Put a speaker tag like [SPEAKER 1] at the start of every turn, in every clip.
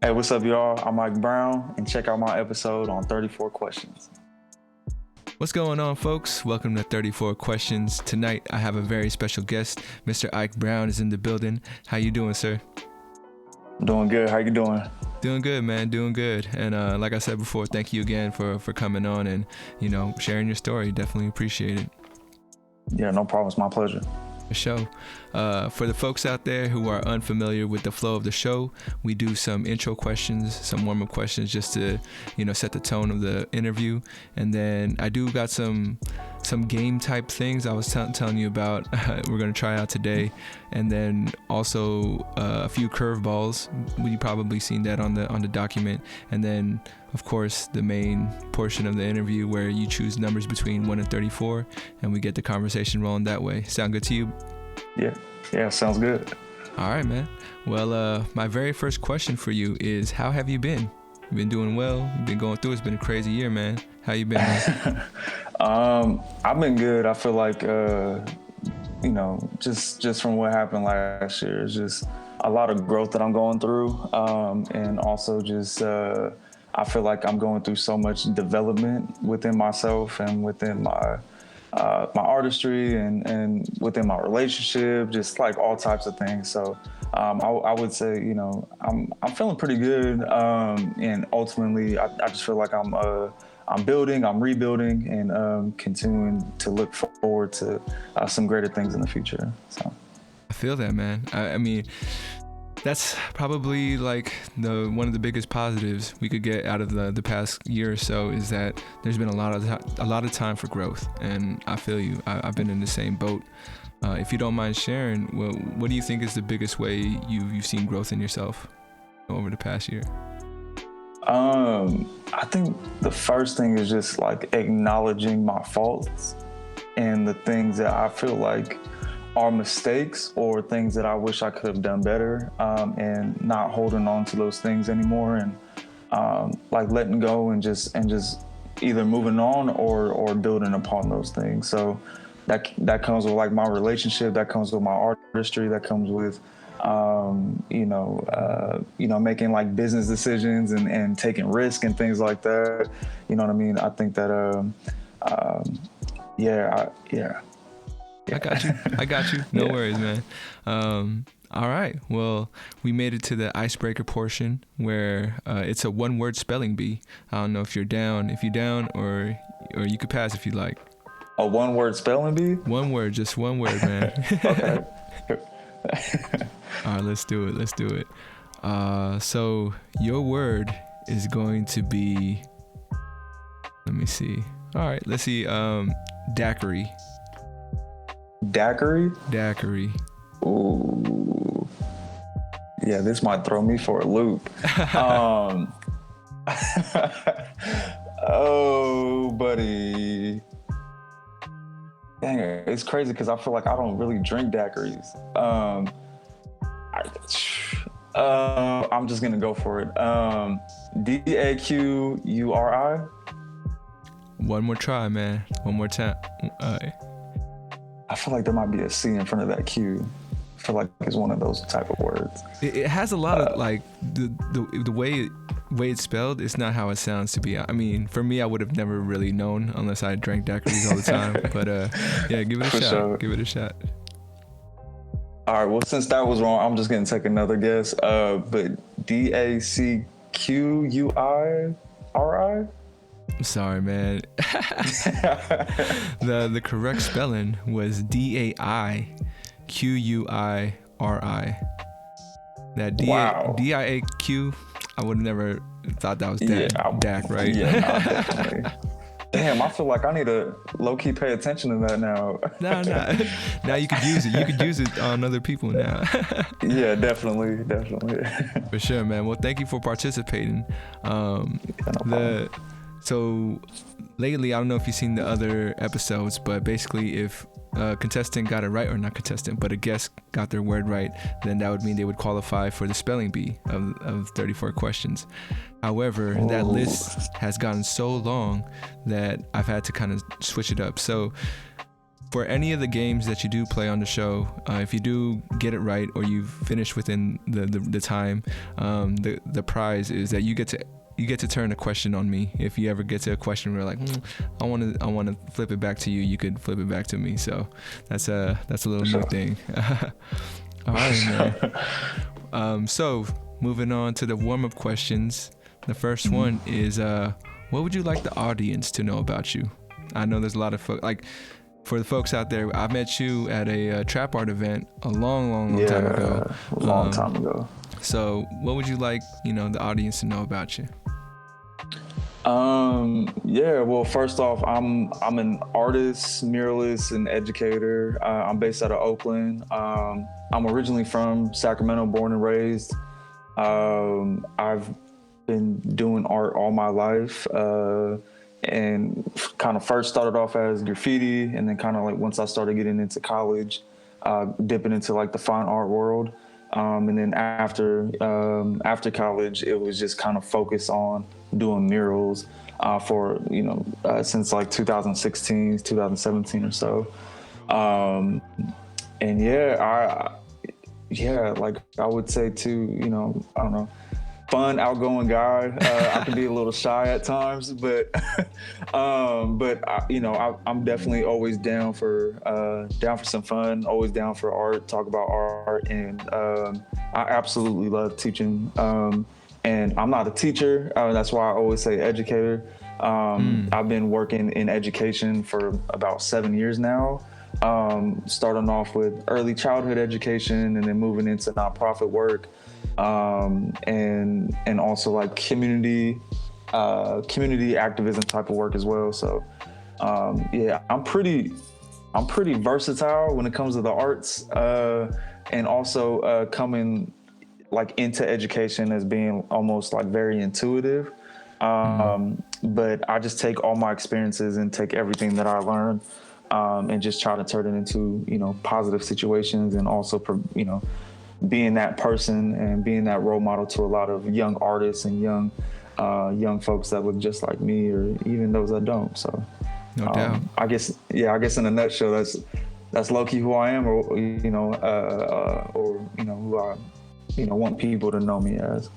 [SPEAKER 1] Hey, what's up, y'all? I'm Aik Brown, and check out my episode on 34 questions.
[SPEAKER 2] What's going on, folks? Welcome to 34 Questions. Tonight, I have a very special guest. Mr. Aik Brown is in the building. How you doing, sir?
[SPEAKER 1] I'm doing good. How you doing?
[SPEAKER 2] Doing good, man. Doing good. And like I said before, thank you again for coming on and, sharing your story. Definitely appreciate it.
[SPEAKER 1] Yeah, no problem. It's my pleasure.
[SPEAKER 2] Show. For the folks out there who are unfamiliar with the flow of the show, we do some intro questions, some warm-up questions just to, set the tone of the interview. And then I do got some game type things I was telling you about we're going to try out today. And then also a few curveballs. You probably seen that on the document. And then of course the main portion of the interview where you choose numbers between 1 and 34 and we get the conversation rolling that way. Sound good to you?
[SPEAKER 1] Yeah, sounds good.
[SPEAKER 2] All right, man. Well, my very first question for you is, how have you been? You've been doing well? You've been going through, it's been a crazy year, man. How you been, man?
[SPEAKER 1] I've been good. I feel like, just from what happened last year, it's just a lot of growth that I'm going through. And also just, I feel like I'm going through so much development within myself and within my artistry and within my relationship, just like all types of things. So I would say, I'm feeling pretty good. And ultimately, I just feel like I'm building, I'm rebuilding, and continuing to look forward to some greater things in the future. So
[SPEAKER 2] I feel that, man. I mean, that's probably like one of the biggest positives we could get out of the past year or so is that there's been a lot of time for growth, and I feel you. I've been in the same boat. If you don't mind sharing, what do you think is the biggest way you've seen growth in yourself over the past year?
[SPEAKER 1] I think the first thing is just like acknowledging my faults and the things that I feel like are mistakes or things that I wish I could have done better, and not holding on to those things anymore, and like letting go and just either moving on or building upon those things. So that comes with like my relationship, that comes with my artistry, that comes with making like business decisions and taking risk and things like that. You know what I mean? I think that
[SPEAKER 2] I got you. No worries, man. All right. Well, we made it to the icebreaker portion where it's a one-word spelling bee. I don't know if you're down. If you're down, or you could pass if you like.
[SPEAKER 1] A one-word spelling bee?
[SPEAKER 2] One word, just one word, man.
[SPEAKER 1] Okay.
[SPEAKER 2] All right, let's do it. So your word is going to be. Let me see. All right, let's see. Daiquiri.
[SPEAKER 1] Daiquiri? Ooh. Yeah, this might throw me for a loop. Oh, buddy. Dang it, it's crazy because I feel like I don't really drink daiquiris. I'm just gonna go for it. Daquri?
[SPEAKER 2] One more try, man. One more time.
[SPEAKER 1] I feel like there might be a C in front of that Q. I feel like it's one of those type of words.
[SPEAKER 2] It has a lot of like the way it's spelled. It's not how it sounds to be. I mean, for me, I would have never really known unless I drank daiquiris all the time. But yeah, give it a
[SPEAKER 1] For
[SPEAKER 2] shot.
[SPEAKER 1] sure.
[SPEAKER 2] Give it a shot.
[SPEAKER 1] All right. Well, since that was wrong, I'm just gonna take another guess. But Daquri?
[SPEAKER 2] I'm sorry, man. The correct spelling was Daiquri. That
[SPEAKER 1] Wow.
[SPEAKER 2] Diaq, I would have never thought that was Dak, right?
[SPEAKER 1] Yeah, no, definitely. Damn, I feel like I need to low-key pay attention to that now.
[SPEAKER 2] Nah. Now you could use it. You could use it on other people now.
[SPEAKER 1] Yeah, definitely.
[SPEAKER 2] For sure, man. Well, thank you for participating. So lately, I don't know if you've seen the other episodes, but basically if a contestant got it right, or not contestant, but a guest got their word right, then that would mean they would qualify for the spelling bee of 34 questions. However, that list has gotten so long that I've had to kind of switch it up. So For any of the games that you do play on the show, if you do get it right or you finish within the time, the prize is that you get to turn a question on me. If you ever get to a question where like, I want to flip it back to you, you could flip it back to me. So that's a little new thing. All right, man. So moving on to the warm-up questions. The first one is, what would you like the audience to know about you? I know there's a lot of like. For the folks out there, I met you at a trap art event a long time ago.
[SPEAKER 1] Long time ago.
[SPEAKER 2] So what would you like, the audience to know about you?
[SPEAKER 1] Well, first off, I'm an artist, muralist, and educator. I'm based out of Oakland. I'm originally from Sacramento, born and raised. I've been doing art all my life. And kind of first started off as graffiti, and then kind of like once I started getting into college, dipping into like the fine art world. And then after college, it was just kind of focused on doing murals since like 2016, 2017 or so. Like I would say too, I don't know, fun, outgoing guy. I can be a little shy at times, but I'm definitely always down for some fun. Always down for art, talk about art, and I absolutely love teaching. And I'm not a teacher. That's why I always say educator. I've been working in education for about 7 years now. Starting off with early childhood education, and then moving into nonprofit work. And also like community activism type of work as well. So, I'm pretty versatile when it comes to the arts, and also, coming like into education as being almost like very intuitive. But I just take all my experiences and take everything that I learned, and just try to turn it into, positive situations, and also, being that person and being that role model to a lot of young artists and young folks that look just like me, or even those that don't. So,
[SPEAKER 2] no doubt.
[SPEAKER 1] I guess in a nutshell, that's low-key who I am, or who I want people to know me as.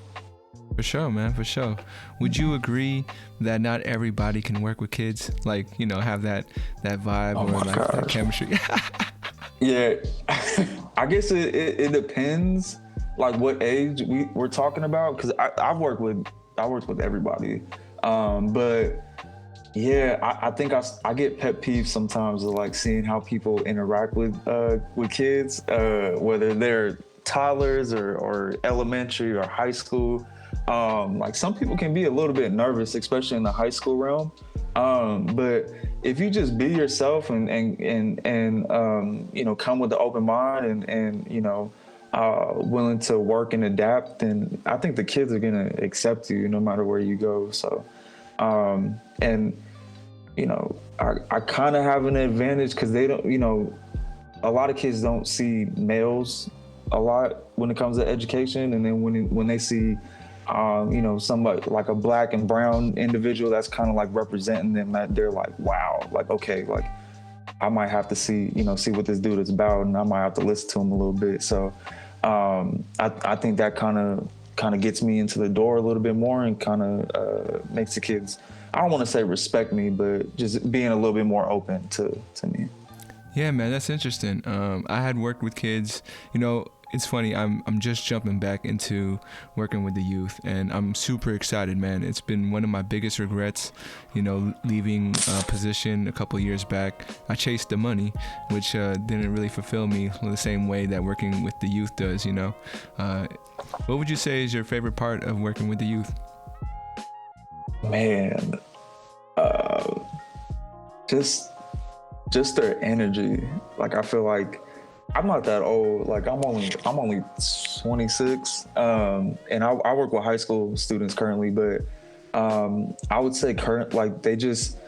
[SPEAKER 2] For sure, man. For sure. Would you agree that not everybody can work with kids? Like, have that vibe or like that chemistry?
[SPEAKER 1] Yeah, I guess it depends, like what age we're talking about. Because I worked with everybody, but yeah, I think I get pet peeves sometimes of like seeing how people interact with kids, whether they're toddlers or elementary or high school. Like some people can be a little bit nervous, especially in the high school realm. But if you just be yourself and come with an open mind and willing to work and adapt, then I think the kids are gonna accept you no matter where you go. So, I kind of have an advantage because they don't, a lot of kids don't see males a lot when it comes to education, and then when they see somebody like a black and brown individual that's kind of like representing them, that they're like, wow, like, okay, like I might have to see what this dude is about, and I might have to listen to him a little bit. So I think that kind of gets me into the door a little bit more, and kind of makes the kids, I don't want to say respect me, but just being a little bit more open to me.
[SPEAKER 2] Yeah, man, that's interesting. I had worked with kids, it's funny, I'm just jumping back into working with the youth, and I'm super excited, man. It's been one of my biggest regrets, leaving a position a couple years back. I chased the money, which didn't really fulfill me the same way that working with the youth does, What would you say is your favorite part of working with the youth?
[SPEAKER 1] Man, just their energy. Like, I feel like I'm not that old. Like I'm only 26, and I work with high school students currently. But I would say like they just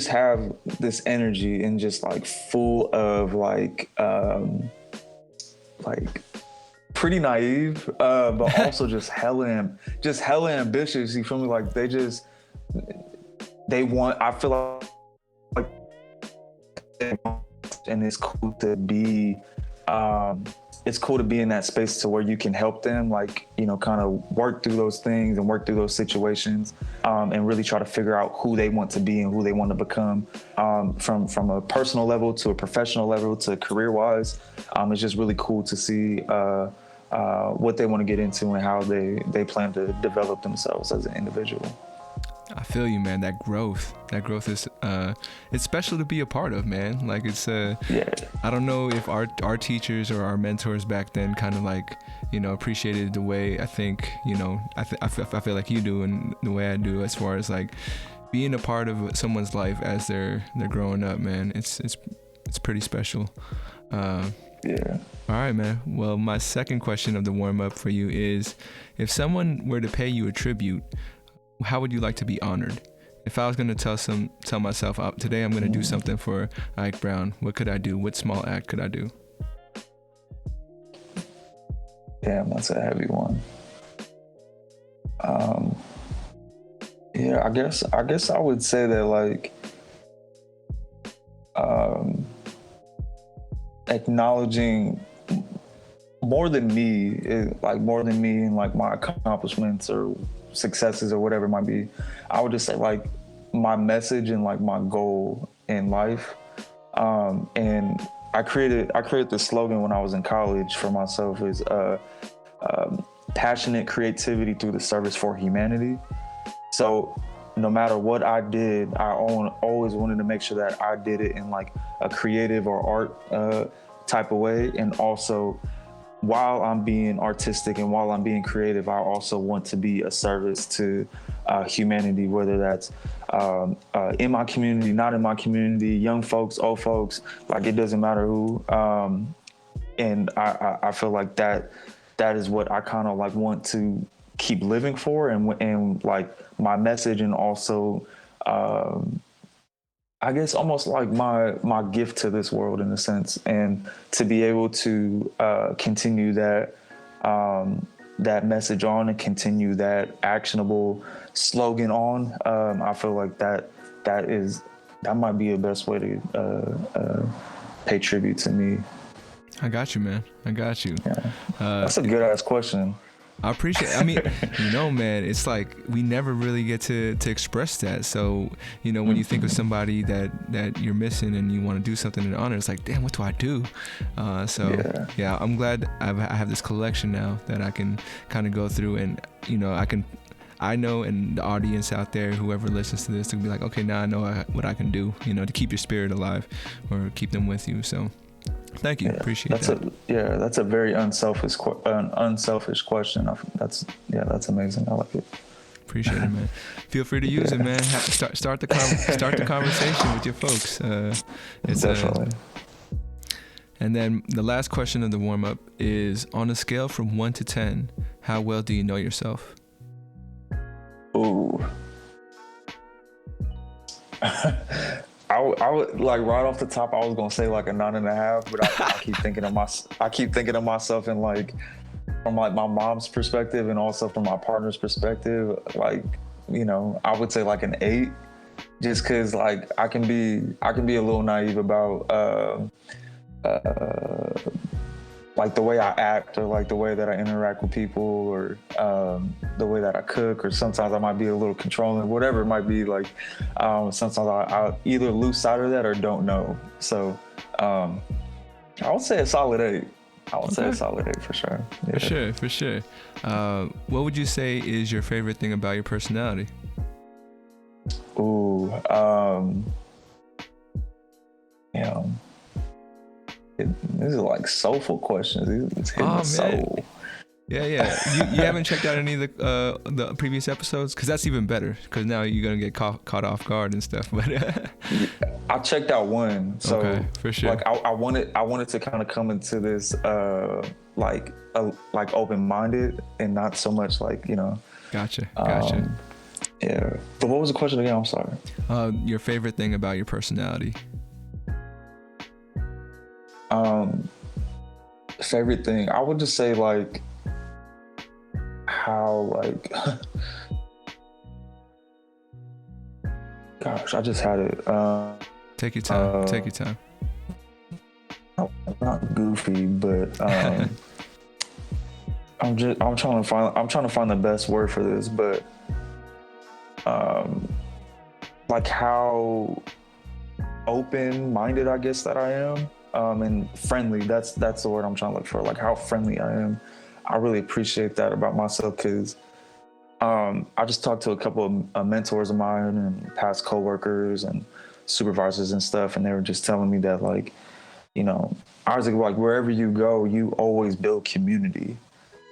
[SPEAKER 1] have this energy, and just like full of like pretty naive, but also just hella ambitious. You feel me? Like I feel like and it's cool to be in that space to where you can help them, like, you know, kind of work through those things and work through those situations, and really try to figure out who they want to be and who they want to become, from a personal level to a professional level to career wise. It's just really cool to see what they want to get into and how they plan to develop themselves as an individual.
[SPEAKER 2] I feel you, man. That growth is it's special to be a part of, man. Like, it's I don't know if our teachers or our mentors back then kind of, like, you know, appreciated the way I think, you know, I feel like you do and the way I do, as far as like being a part of someone's life as they're growing up, man. It's pretty special.
[SPEAKER 1] Yeah.
[SPEAKER 2] All right, man. Well, my second question of the warm up for you is, if someone were to pay you a tribute, how would you like to be honored? If I was going to tell myself, today I'm going to do something for Aik Brown, what could I do? What small act could I do?
[SPEAKER 1] Damn, that's a heavy one. Yeah, I guess I would say that, like, acknowledging more than me and like my accomplishments or successes or whatever it might be. I would just say, like, my message and like my goal in life. And I created this slogan when I was in college for myself, is passionate creativity through the service for humanity. So no matter what I did, I always wanted to make sure that I did it in like a creative or art type of way. And also, while I'm being artistic and while I'm being creative, I also want to be a service to humanity, whether that's in my community, not in my community, young folks, old folks, like, it doesn't matter who. And I feel like that is what I kind of like want to keep living for, and like my message, and also I guess almost like my gift to this world in a sense, and to be able to continue that message on and continue that actionable slogan on. I feel like that might be the best way to pay tribute to me.
[SPEAKER 2] I got you, man. I got you.
[SPEAKER 1] Yeah. That's a good ass question.
[SPEAKER 2] I appreciate it. I mean, you know, man, it's like we never really get to express that. So, you know, when you think of somebody that you're missing and you want to do something in honor, it's like, damn, what do I do? Yeah, I'm glad I have this collection now that I can kind of go through, and, you know, I know, and the audience out there, whoever listens to this, to be like, okay, now I know what I can do, you know, to keep your spirit alive or keep them with you. So thank you.
[SPEAKER 1] Yeah,
[SPEAKER 2] appreciate that.
[SPEAKER 1] That's a very unselfish question. That's amazing. I like it.
[SPEAKER 2] Appreciate it, man. Feel free to use it, man. Start the conversation with your folks. It's
[SPEAKER 1] definitely.
[SPEAKER 2] And then the last question of the warm up is, on a scale from 1 to 10, how well do you know yourself?
[SPEAKER 1] Ooh. I would, like, right off the top, I was gonna say like a 9.5, but I keep thinking of myself in, like, from like my mom's perspective and also from my partner's perspective. Like, you know, I would say like an 8, just because, like, I can be a little naive about like the way I act, or like the way that I interact with people, or the way that I cook, or sometimes I might be a little controlling, whatever it might be. Like, sometimes I either lose sight of that or don't know. So I would say a solid 8. Say a solid 8 for sure. Yeah.
[SPEAKER 2] For sure. What would you say is your favorite thing about your personality?
[SPEAKER 1] Ooh, these are like soulful questions. It's hitting the soul.
[SPEAKER 2] Yeah. You haven't checked out any of the previous episodes? Because that's even better, because now you're gonna get caught off guard and stuff. But
[SPEAKER 1] I checked out one, so
[SPEAKER 2] okay, for sure.
[SPEAKER 1] Like I wanted to kind of come into this like open-minded and not so much like, you know.
[SPEAKER 2] Gotcha.
[SPEAKER 1] Yeah. But what was the question again? I'm sorry.
[SPEAKER 2] Your favorite thing about your personality?
[SPEAKER 1] Favorite thing, I would just say, like, how, like, gosh, I just had it.
[SPEAKER 2] Take your time.
[SPEAKER 1] goofy, but I'm trying to find the best word for this, but like how open-minded I guess that I am, and friendly. That's the word I'm trying to look for. Like how friendly I am. I really appreciate that about myself, because I just talked to a couple of mentors of mine and past coworkers and supervisors and stuff, and they were just telling me that, like, you know, Isaac, like wherever you go, you always build community,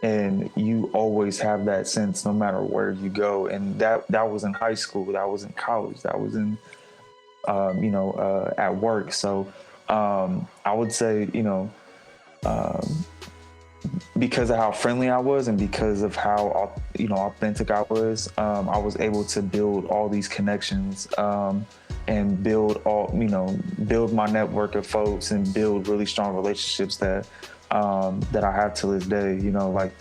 [SPEAKER 1] and you always have that sense no matter where you go. And that was in high school, that was in college, that was in at work. So I would say, because of how friendly I was and because of how authentic I was able to build all these connections and build my network of folks and build really strong relationships that I have to this day. Like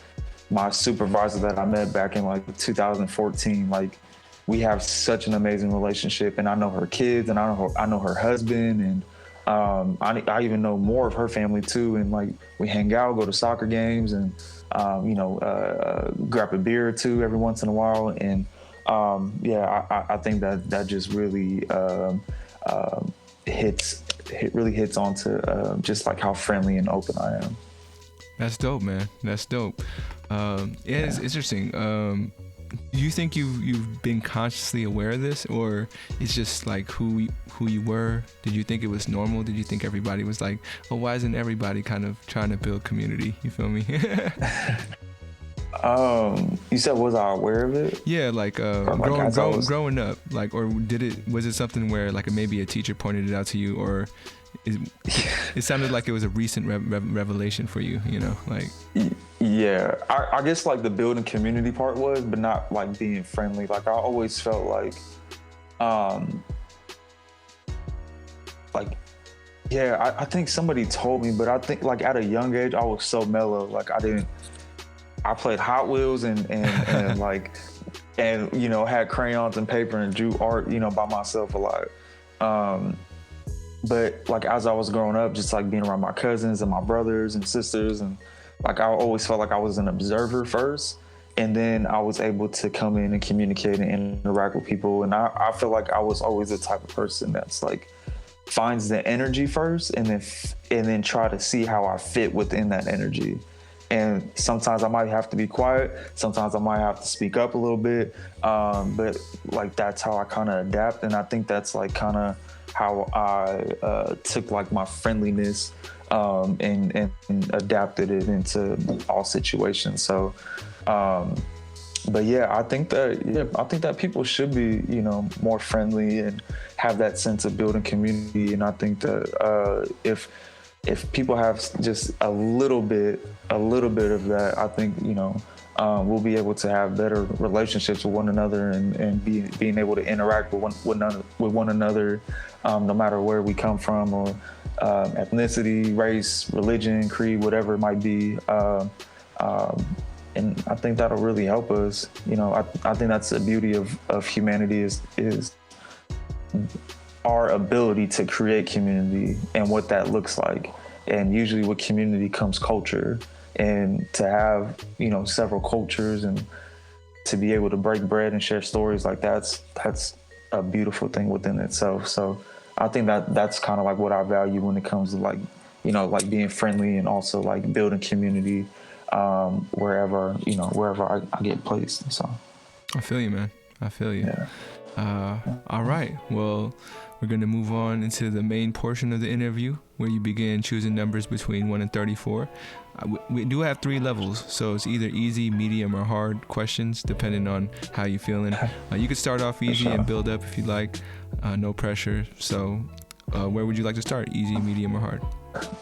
[SPEAKER 1] my supervisor that I met back in like 2014, like we have such an amazing relationship, and I know her kids, and I know her husband, and I even know more of her family too. And like we hang out, go to soccer games, and grab a beer or two every once in a while. And I think that just really hits onto just like how friendly and open I am.
[SPEAKER 2] That's dope, man. That's dope. It's interesting. Do you think you've been consciously aware of this, or it's just like who you were? Did you think it was normal? Did you think everybody was like, oh, why isn't everybody kind of trying to build community? You feel me?
[SPEAKER 1] You said, was I aware of it?
[SPEAKER 2] Yeah, like growing up, like, or was it something where like maybe a teacher pointed it out to you, or it sounded like it was a recent revelation for you, like.
[SPEAKER 1] Yeah, I guess like the building community part was, but not like being friendly. Like I always felt like, I think somebody told me, but I think like at a young age, I was so mellow. Like I played Hot Wheels and like, and, had crayons and paper and drew art, by myself a lot. But like, as I was growing up, just like being around my cousins and my brothers and sisters, and like, I always felt like I was an observer first, and then I was able to come in and communicate and interact with people. And I feel like I was always the type of person that's like, finds the energy first and then try to see how I fit within that energy. And sometimes I might have to be quiet. Sometimes I might have to speak up a little bit. But like, that's how I kind of adapt. And I think that's like kind of how I took like my friendliness and adapted it into all situations. So, but yeah, I think that people should be, more friendly and have that sense of building community. And I think that if people have just a little bit of that, I think, we'll be able to have better relationships with one another and being able to interact with one another, no matter where we come from, or ethnicity, race, religion, creed, whatever it might be. And I think that'll really help us. I think that's the beauty of humanity is our ability to create community and what that looks like. And usually with community comes culture, and to have, several cultures and to be able to break bread and share stories, like that's a beautiful thing within itself. So I think that's kind of like what I value when it comes to like, like being friendly and also like building community wherever I get placed. So
[SPEAKER 2] I feel you, man. I feel you.
[SPEAKER 1] Yeah.
[SPEAKER 2] All right. Well, we're going to move on into the main portion of the interview, where you begin choosing numbers between 1 and 34. We do have 3 levels, so it's either easy, medium, or hard questions, depending on how you're feeling. You could start off easy and build up if you like. No pressure. So where would you like to start? Easy, medium, or hard?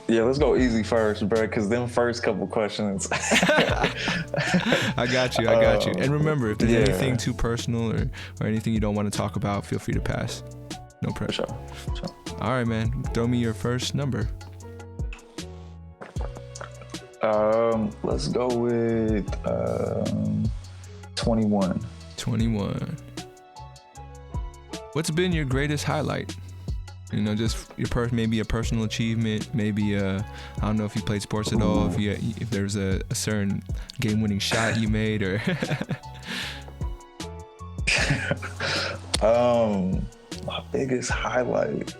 [SPEAKER 1] Yeah, let's go easy first, bro, because them first couple questions.
[SPEAKER 2] I got you. And remember, if there's anything too personal or anything you don't want to talk about, feel free to pass. No pressure.
[SPEAKER 1] Sure.
[SPEAKER 2] All right, man. Throw me your first number.
[SPEAKER 1] Let's go with 21.
[SPEAKER 2] 21. What's been your greatest highlight? You know, just maybe a personal achievement, maybe I don't know if you played sports at all, if there's a certain game-winning shot you made, or
[SPEAKER 1] my biggest highlight.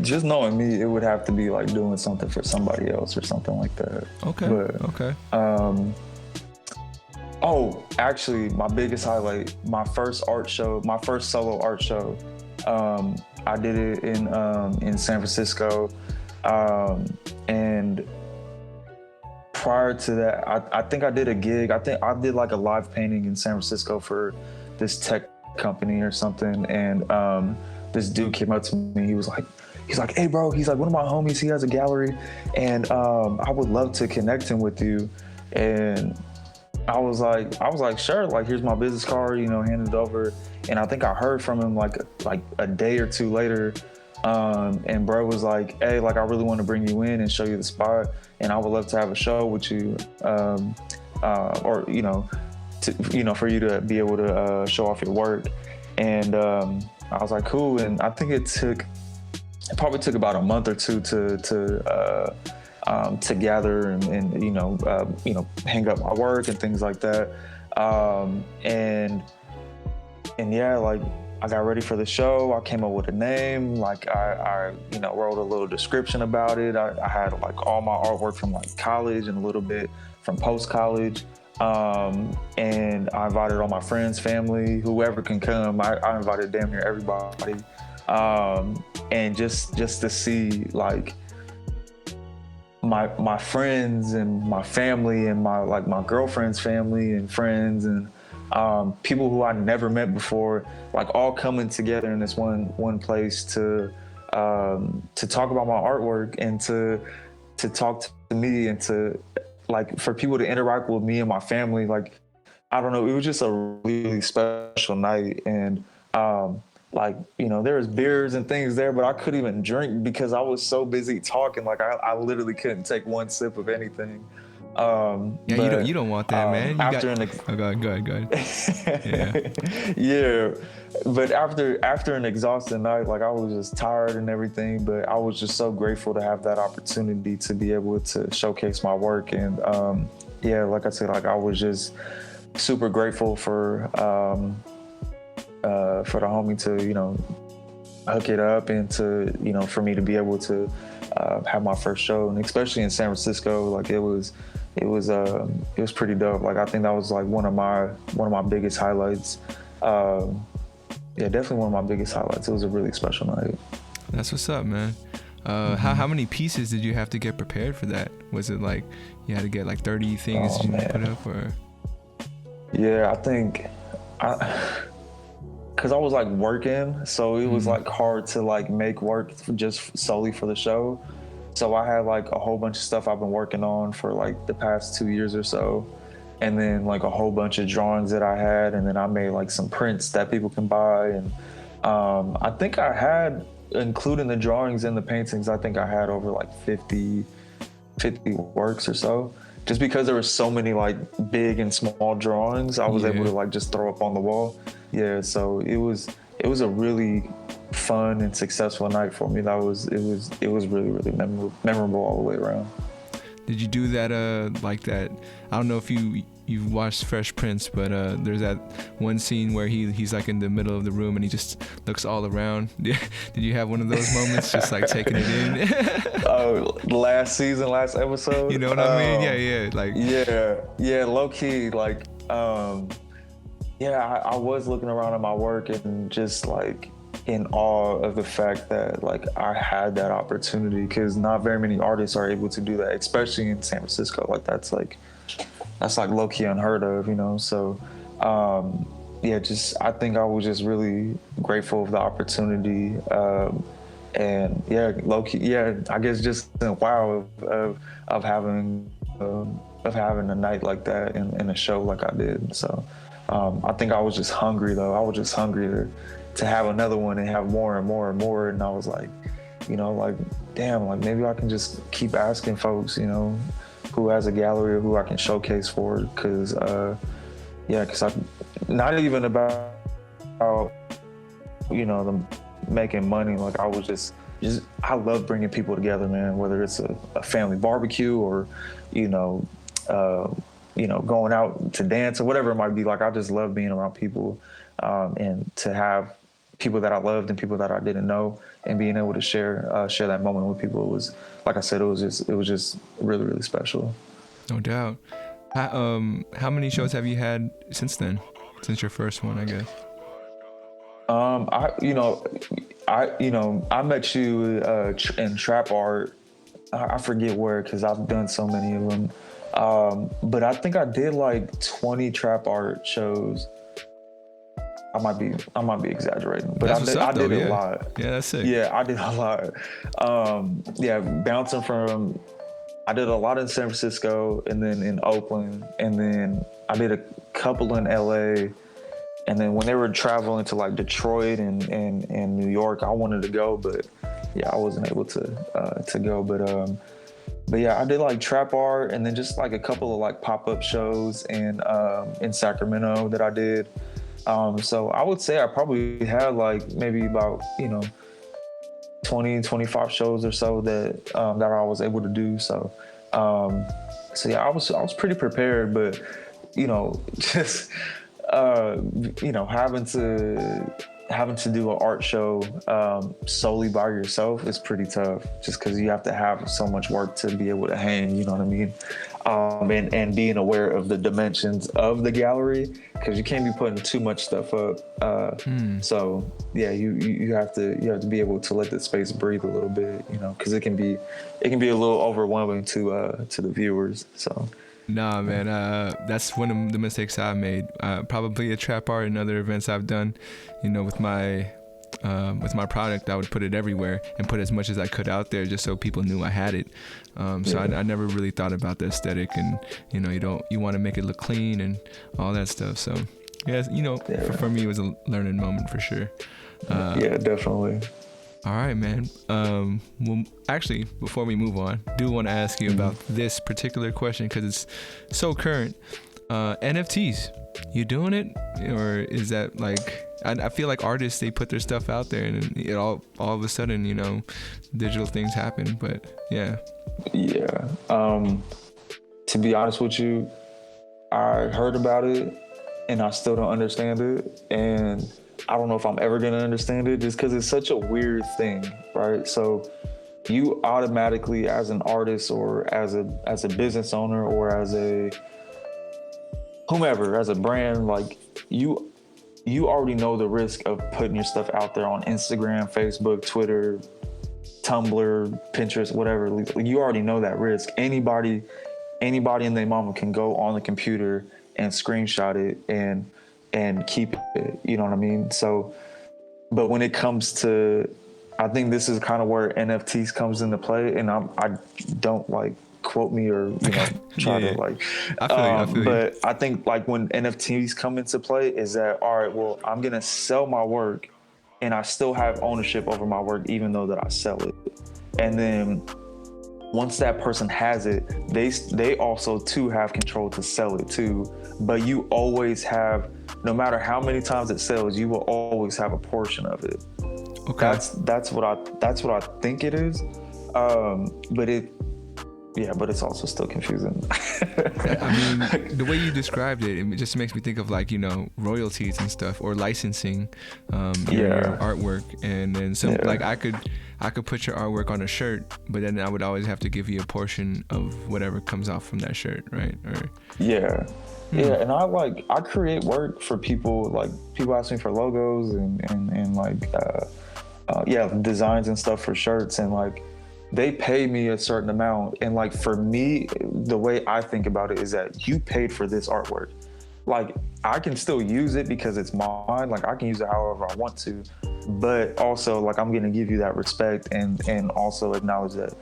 [SPEAKER 1] Just knowing me, it would have to be like doing something for somebody else or something like that.
[SPEAKER 2] Okay.
[SPEAKER 1] But,
[SPEAKER 2] okay.
[SPEAKER 1] Oh, actually, my biggest highlight, my first solo art show. I did it in San Francisco, and prior to that, I think I did a gig. I think I did like a live painting in San Francisco for this tech company or something, and this dude came up to me. He was like, "Hey, bro," he's like, "one of my homies, he has a gallery, and I would love to connect him with you." And I was like, sure, like, here's my business card, you know, handed it over. And I think I heard from him like a day or two later. And bro was like, "Hey, like, I really want to bring you in and show you the spot. And I would love to have a show with you, or, you know, for you to be able to show off your work." And I was like, cool. And I think it probably took about a month or two to gather and you know, hang up my work and things like that. And yeah, like, I got ready for the show. I came up with a name. Like, I you know, wrote a little description about it. I had like all my artwork from like college and a little bit from post-college. And I invited all my friends, family, whoever can come. I invited damn near everybody. And just to see like my friends and my family and my girlfriend's family and friends and people who I never met before, like, all coming together in this one place to talk about my artwork and to talk to me and to, like, for people to interact with me and my family. Like, I don't know, it was just a really special night. And like, you know, there was beers and things there, but I couldn't even drink because I was so busy talking. Like, I literally couldn't take one sip of anything.
[SPEAKER 2] Yeah, you don't want that, man. Go ahead. Yeah.
[SPEAKER 1] Yeah, but after an exhausting night, like, I was just tired and everything, but I was just so grateful to have that opportunity to be able to showcase my work. And yeah, like I said, like, I was just super grateful for the homie to, you know, hook it up and to, you know, for me to be able to have my first show, and especially in San Francisco, like, it was pretty dope. Like, I think that was like one of my biggest highlights. Yeah, definitely one of my biggest highlights. It was a really special night.
[SPEAKER 2] That's what's up, man. How many pieces did you have to get prepared for that? Was it like you had to get like 30 things you put up, or?
[SPEAKER 1] Yeah, I think because I was like working, so it was like hard to like make work just solely for the show. So I had like a whole bunch of stuff I've been working on for like the past 2 years or so. And then like a whole bunch of drawings that I had. And then I made like some prints that people can buy. And I think I had, including the drawings and the paintings, I think I had over like 50 works or so. Just because there were so many like big and small drawings, I was able to like just throw up on the wall. Yeah, so it was a really fun and successful night for me. It was really memorable all the way around.
[SPEAKER 2] Did you do that like that? I don't know if you've watched Fresh Prince, but there's that one scene where he's like in the middle of the room and he just looks all around. Did you have one of those moments, just like taking it in?
[SPEAKER 1] Oh, last episode.
[SPEAKER 2] You know what I mean? Yeah. Like,
[SPEAKER 1] yeah, low key, like, yeah, I was looking around at my work and just like in awe of the fact that like I had that opportunity, because not very many artists are able to do that, especially in San Francisco. Like, that's like low key unheard of, you know? So, yeah, I think I was just really grateful of the opportunity. And yeah, low key, yeah, I guess just wow of having a night like that in a show like I did. So, I think I was just hungry though. I was just hungry to have another one and have more and more and more. And I was like, you know, like, damn, like maybe I can just keep asking folks, you know, who has a gallery or who I can showcase for. Cause not even about, the making money. Like I was just I love bringing people together, man, whether it's a family barbecue or, going out to dance or whatever it might be. Like I just love being around people, and to have people that I loved and people that I didn't know, and being able to share that moment with people. It was, like I said, it was just really, really special.
[SPEAKER 2] No doubt. How many shows have you had since then? Since your first one, I guess.
[SPEAKER 1] I met you in trap art. I forget where, because I've done so many of them. But I think I did like 20 trap art shows. I might be exaggerating, but I did a lot.
[SPEAKER 2] Yeah, that's sick.
[SPEAKER 1] Yeah, I did a lot. Bouncing from, I did a lot in San Francisco, and then in Oakland, and then I did a couple in LA. And then when they were traveling to like Detroit and New York, I wanted to go, but yeah, I wasn't able to go. But yeah, I did like trap art, and then just like a couple of like pop-up shows in Sacramento that I did. So I would say I probably had like maybe about 20, 25 shows or so that I was able to do. So yeah, I was pretty prepared, but just having to do an art show solely by yourself is pretty tough, just because you have to have so much work to be able to hang, you know what I mean? And being aware of the dimensions of the gallery, because you can't be putting too much stuff up. So yeah, you have to be able to let the space breathe a little bit, because it can be a little overwhelming to the viewers. So.
[SPEAKER 2] Nah, man, that's one of the mistakes I've made. Probably at trap art and other events I've done, with my product, I would put it everywhere and put as much as I could out there, just so people knew I had it. So I never really thought about the aesthetic, and you want to make it look clean and all that stuff. So yeah, for me it was a learning moment for sure.
[SPEAKER 1] Yeah, definitely.
[SPEAKER 2] All right, man. Well, actually, before we move on, I do want to ask you about this particular question, because it's so current. NFTs, you doing it, or is that like? I feel like artists, they put their stuff out there, and it all of a sudden, digital things happen. But yeah.
[SPEAKER 1] Yeah. To be honest with you, I heard about it, and I still don't understand it, and I don't know if I'm ever gonna understand it, just because it's such a weird thing, right? So you automatically, as an artist or as a business owner or as a whomever, as a brand, like you already know the risk of putting your stuff out there on Instagram, Facebook, Twitter, Tumblr, Pinterest, whatever. You already know that risk. Anybody and their mama can go on the computer and screenshot it and keep it, you know what I mean? So, but when it comes to, I think this is kind of where NFTs comes into play, and I don't like quote me or try to like.
[SPEAKER 2] I feel
[SPEAKER 1] but
[SPEAKER 2] you.
[SPEAKER 1] I think like when NFTs come into play is that, all right, well, I'm gonna sell my work, and I still have ownership over my work even though that I sell it, and then once that person has it, they also too have control to sell it too. But you always have, no matter how many times it sells, you will always have a portion of it.
[SPEAKER 2] Okay.
[SPEAKER 1] That's what I think it is. But it's also still confusing.
[SPEAKER 2] I mean, the way you described it just makes me think of like, royalties and stuff, or licensing your artwork. And then like I could put your artwork on a shirt, but then I would always have to give you a portion of whatever comes off from that shirt, right? Or
[SPEAKER 1] yeah. And I create work for people. Like people ask me for logos and like designs and stuff for shirts, and like they pay me a certain amount. And like for me, the way I think about it is that you paid for this artwork. Like I can still use it because it's mine. Like I can use it however I want to, but also like I'm gonna give you that respect and also acknowledge that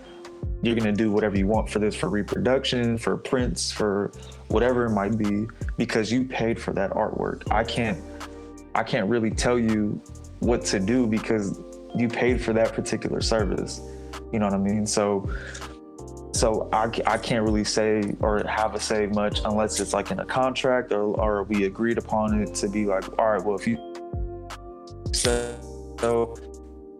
[SPEAKER 1] you're gonna do whatever you want for this, for reproduction, for prints, for whatever it might be, because you paid for that artwork. I can't really tell you what to do because you paid for that particular service. You know what I mean? So so I can't really say or have a say much unless it's like in a contract or we agreed upon it to be like, all right, well, if you sell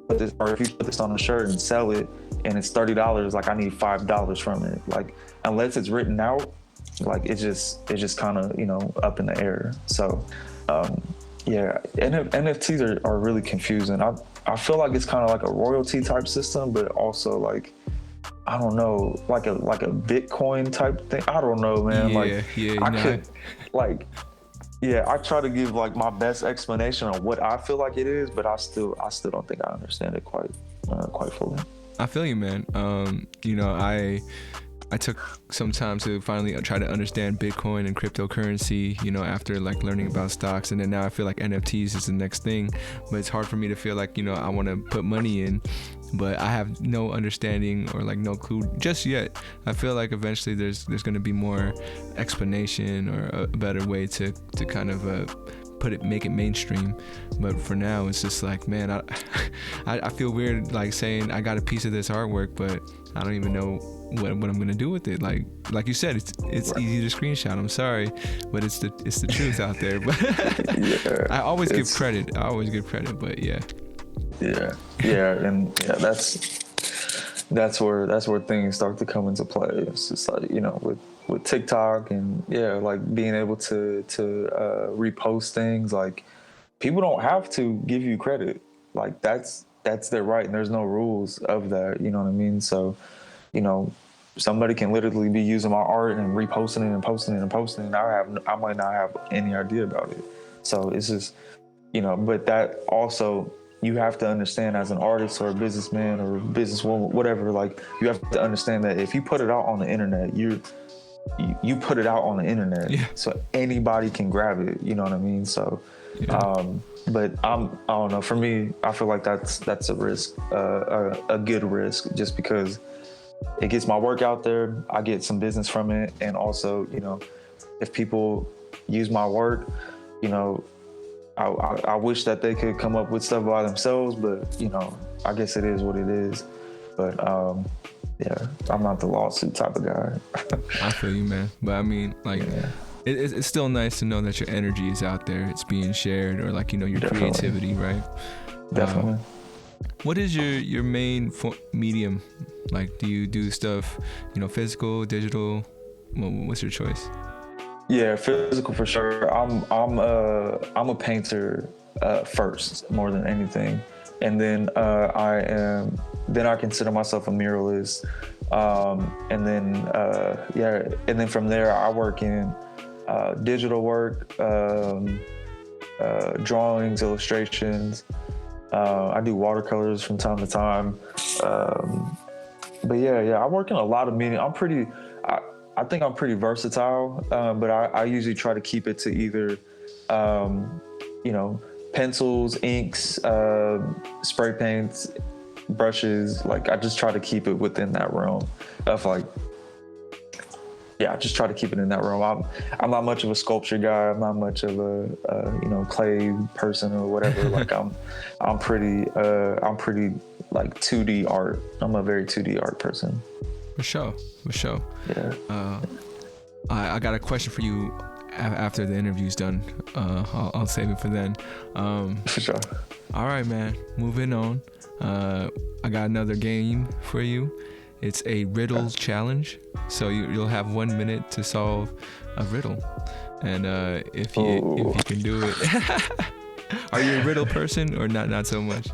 [SPEAKER 1] this, or if you put this on a shirt and sell it and it's $30, like I need $5 from it. Like unless it's written out, like it's just kind of, you know, up in the air. So yeah, NFTs are really confusing. I feel like it's kind of like a royalty type system, but also like, I don't know, like a Bitcoin type thing. I don't know, man. I try to give like my best explanation on what I feel like it is, but I still don't think I understand it quite fully.
[SPEAKER 2] I feel you, man. You know, I took some time to finally try to understand Bitcoin and cryptocurrency, you know, after like learning about stocks. And then now I feel like NFTs is the next thing, but it's hard for me to feel like, you know, I want to put money in, but I have no understanding or like no clue just yet. I feel like eventually there's going to be more explanation or a better way to kind of make it mainstream. But for now, it's just like, man, I feel weird like saying I got a piece of this artwork, but I don't even know what I'm gonna do with it. Like you said, it's right. Easy to screenshot. I'm sorry, but it's the truth out there. But yeah, I always give credit, but yeah, and yeah, that's where things start to come into play. It's just like, you know, with TikTok and like being able to repost things. Like people don't have to give you credit. Like that's their right, and there's no rules of that. You know what I mean? So, you know, somebody can literally be using my art and reposting it and posting it and posting it. And I might not have any idea about it. So it's just, you know, but that also, you have to understand as an artist or a businessman or a businesswoman, whatever, like you have to understand that if you put it out on the internet, you put it out on the internet, so anybody can grab it. You know what I mean? So, but I don't know. For me, I feel like that's a risk, a good risk, just because it gets my work out there. I get some business from it, and also, you know, if people use my work, you know, I wish that they could come up with stuff by themselves, but you know, I guess it is what it is. But yeah, I'm not the lawsuit type of guy. I feel you, man. But I mean, like, it's still nice to know that your energy is out there. It's being shared, or like, you know, your creativity, right?
[SPEAKER 1] Definitely.
[SPEAKER 2] What is your main medium? Like, do you do stuff, you know, physical, digital? What's your choice?
[SPEAKER 1] Yeah, physical for sure. I'm a painter first, more than anything, and then I consider myself a muralist, and then from there I work in digital work, drawings, illustrations. I do watercolors from time to time, but I work in a lot of medium. I think I'm pretty versatile, but I usually try to keep it to either, you know, pencils, inks, spray paints, brushes. Like I just try to keep it within that realm of like, I just try to keep it in that realm. I'm not much of a sculpture guy. I'm not much of a you know, clay person or whatever. Like I'm pretty like 2D art. I'm a very 2D art person.
[SPEAKER 2] For sure.
[SPEAKER 1] Yeah.
[SPEAKER 2] I got a question for you after the interview's done. I'll save it for then.
[SPEAKER 1] For sure.
[SPEAKER 2] All right, man. Moving on. I got another game for you. It's a riddle challenge. So you'll have 1 minute to solve a riddle, and if you can do it. Are you a riddle person or not so much?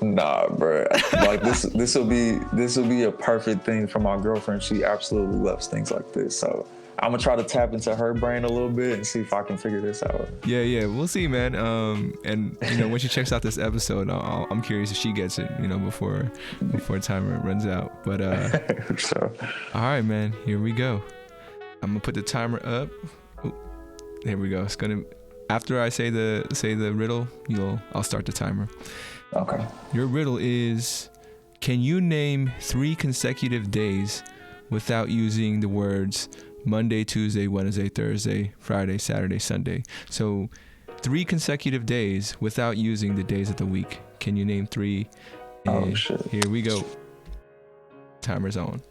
[SPEAKER 1] Nah, bro. Like this will be a perfect thing for my girlfriend. She absolutely loves things like this. So I'm gonna try to tap into her brain a little bit and see if I can figure this out. Yeah,
[SPEAKER 2] we'll see, man. And you know, when she checks out this episode, I'm curious if she gets it, you know, before timer runs out. But
[SPEAKER 1] sure.
[SPEAKER 2] All right, man. Here we go. I'm gonna put the timer up. Ooh, there we go. It's gonna, after I say the riddle, I'll start the timer.
[SPEAKER 1] Okay.
[SPEAKER 2] Your riddle is: can you name 3 consecutive days without using the words Monday, Tuesday, Wednesday, Thursday, Friday, Saturday, Sunday? So 3 consecutive days without using the days of the week. Can you name 3?
[SPEAKER 1] Oh, shit.
[SPEAKER 2] Here we go. Timer's on.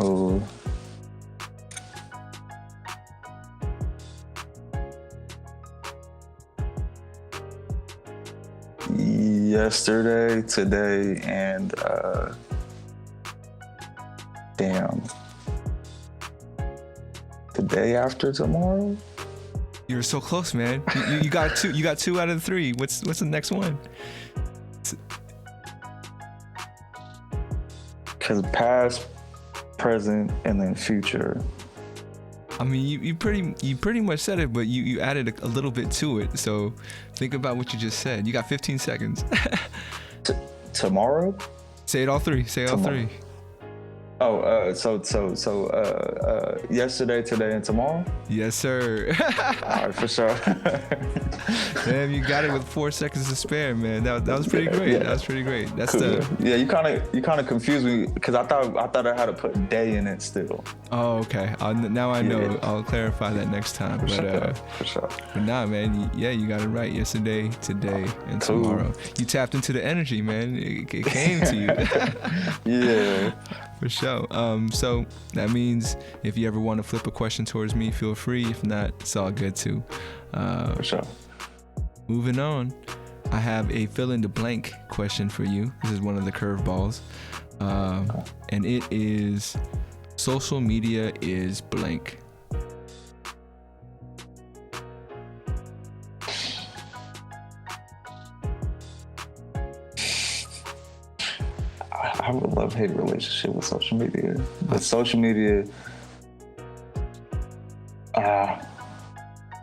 [SPEAKER 1] Oh, yesterday, today, and damn, the day after tomorrow.
[SPEAKER 2] You're so close, man. You got two. You got 2 out of 3. What's the next one?
[SPEAKER 1] Because past, present, and then future.
[SPEAKER 2] I mean, you pretty much said it, but you added a little bit to it. So think about what you just said. You got 15 seconds.
[SPEAKER 1] Tomorrow?
[SPEAKER 2] Say it all 3. Say it all 3.
[SPEAKER 1] Oh, so yesterday, today, and tomorrow?
[SPEAKER 2] Yes, sir.
[SPEAKER 1] All right, for sure.
[SPEAKER 2] Damn, you got it with 4 seconds to spare, man. That was pretty great. Yeah. That was pretty great. That's
[SPEAKER 1] cool.
[SPEAKER 2] the.
[SPEAKER 1] Yeah, you kind of confused me because I thought I had to put day in it still.
[SPEAKER 2] Oh, okay. Now I know. Yeah. I'll clarify that next time.
[SPEAKER 1] For sure.
[SPEAKER 2] But nah, man. You got it right. Yesterday, today, and tomorrow. You tapped into the energy, man. It came to you.
[SPEAKER 1] Yeah.
[SPEAKER 2] For sure. So that means if you ever want to flip a question towards me, feel free. If not, it's all good too.
[SPEAKER 1] For sure.
[SPEAKER 2] Moving on, I have a fill in the blank question for you. This is one of the curveballs. And it is, social media is blank.
[SPEAKER 1] I have a love-hate relationship with social media. But social media, I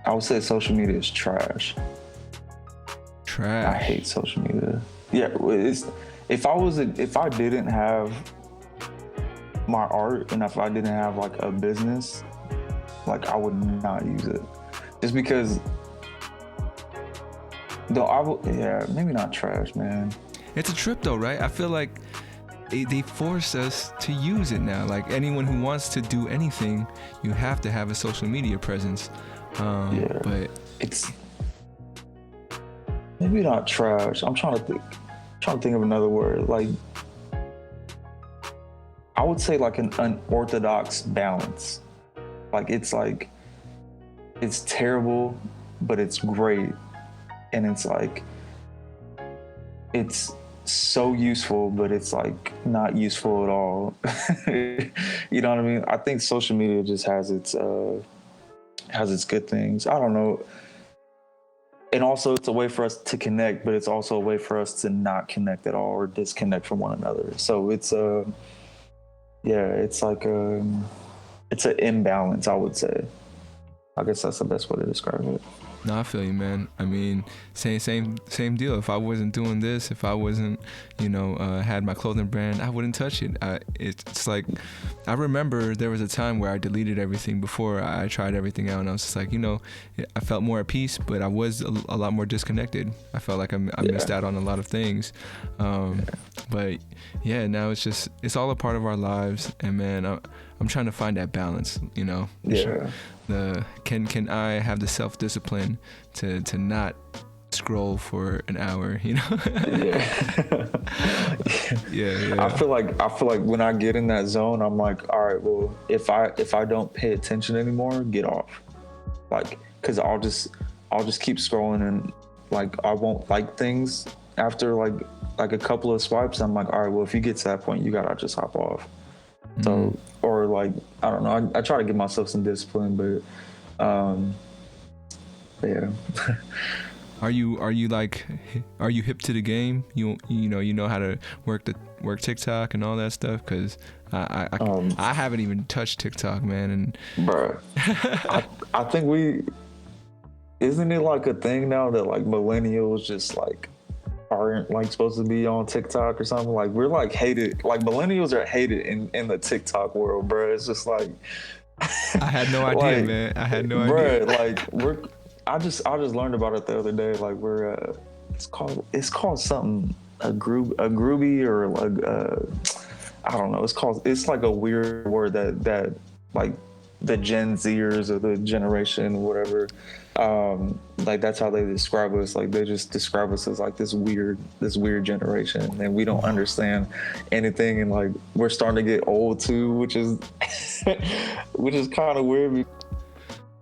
[SPEAKER 1] would say social media is trash.
[SPEAKER 2] Trash.
[SPEAKER 1] I hate social media. Yeah, if I didn't have my art and if I didn't have like a business, like I would not use it. Just because, maybe not trash, man.
[SPEAKER 2] It's a trip though, right? I feel like they force us to use it now. Like anyone who wants to do anything, you have to have a social media presence. But
[SPEAKER 1] it's maybe not trash. I'm trying to think of another word. Like I would say like an unorthodox balance. Like it's terrible, but it's great, and it's like it's so useful, but it's like not useful at all. You know what I mean? I think social media just has its good things. I don't know. And also it's a way for us to connect, but it's also a way for us to not connect at all or disconnect from one another. So it's it's like it's an imbalance, I would say. I guess that's the best way to describe it.
[SPEAKER 2] No, I feel you, man. I mean, same deal. If I wasn't doing this, if I wasn't, had my clothing brand, I wouldn't touch it. It's like, I remember there was a time where I deleted everything before I tried everything out, and I was just like, I felt more at peace, but I was a lot more disconnected. I felt like I missed out on a lot of things. But yeah, now it's all a part of our lives, and man, I'm trying to find that balance,
[SPEAKER 1] Yeah.
[SPEAKER 2] Can I have the self-discipline to not scroll for an hour,
[SPEAKER 1] Yeah.
[SPEAKER 2] Yeah.
[SPEAKER 1] I feel like when I get in that zone, I'm like, all right, well, if I don't pay attention anymore, get off. Like, cause I'll just keep scrolling, and like I won't like things after like a couple of swipes. I'm like, all right, well, if you get to that point, you gotta just hop off. So, or like, I don't know, I try to give myself some discipline, but yeah.
[SPEAKER 2] Are you hip to the game? You know how to work TikTok and all that stuff? Cause I haven't even touched TikTok, man. And
[SPEAKER 1] bro, I think isn't it like a thing now that like millennials just like aren't like supposed to be on TikTok or something? Like we're like hated, like millennials are hated in the TikTok world, bro. It's just like
[SPEAKER 2] I had no idea, man. I had no idea.
[SPEAKER 1] Like I just learned about it the other day. Like we're it's called something, a groovy, or like I don't know. It's like a weird word that like the Gen Zers or the generation whatever, like that's how they describe us. Like they just describe us as like this weird generation, and we don't understand anything. And like we're starting to get old too, which is which is kind of weird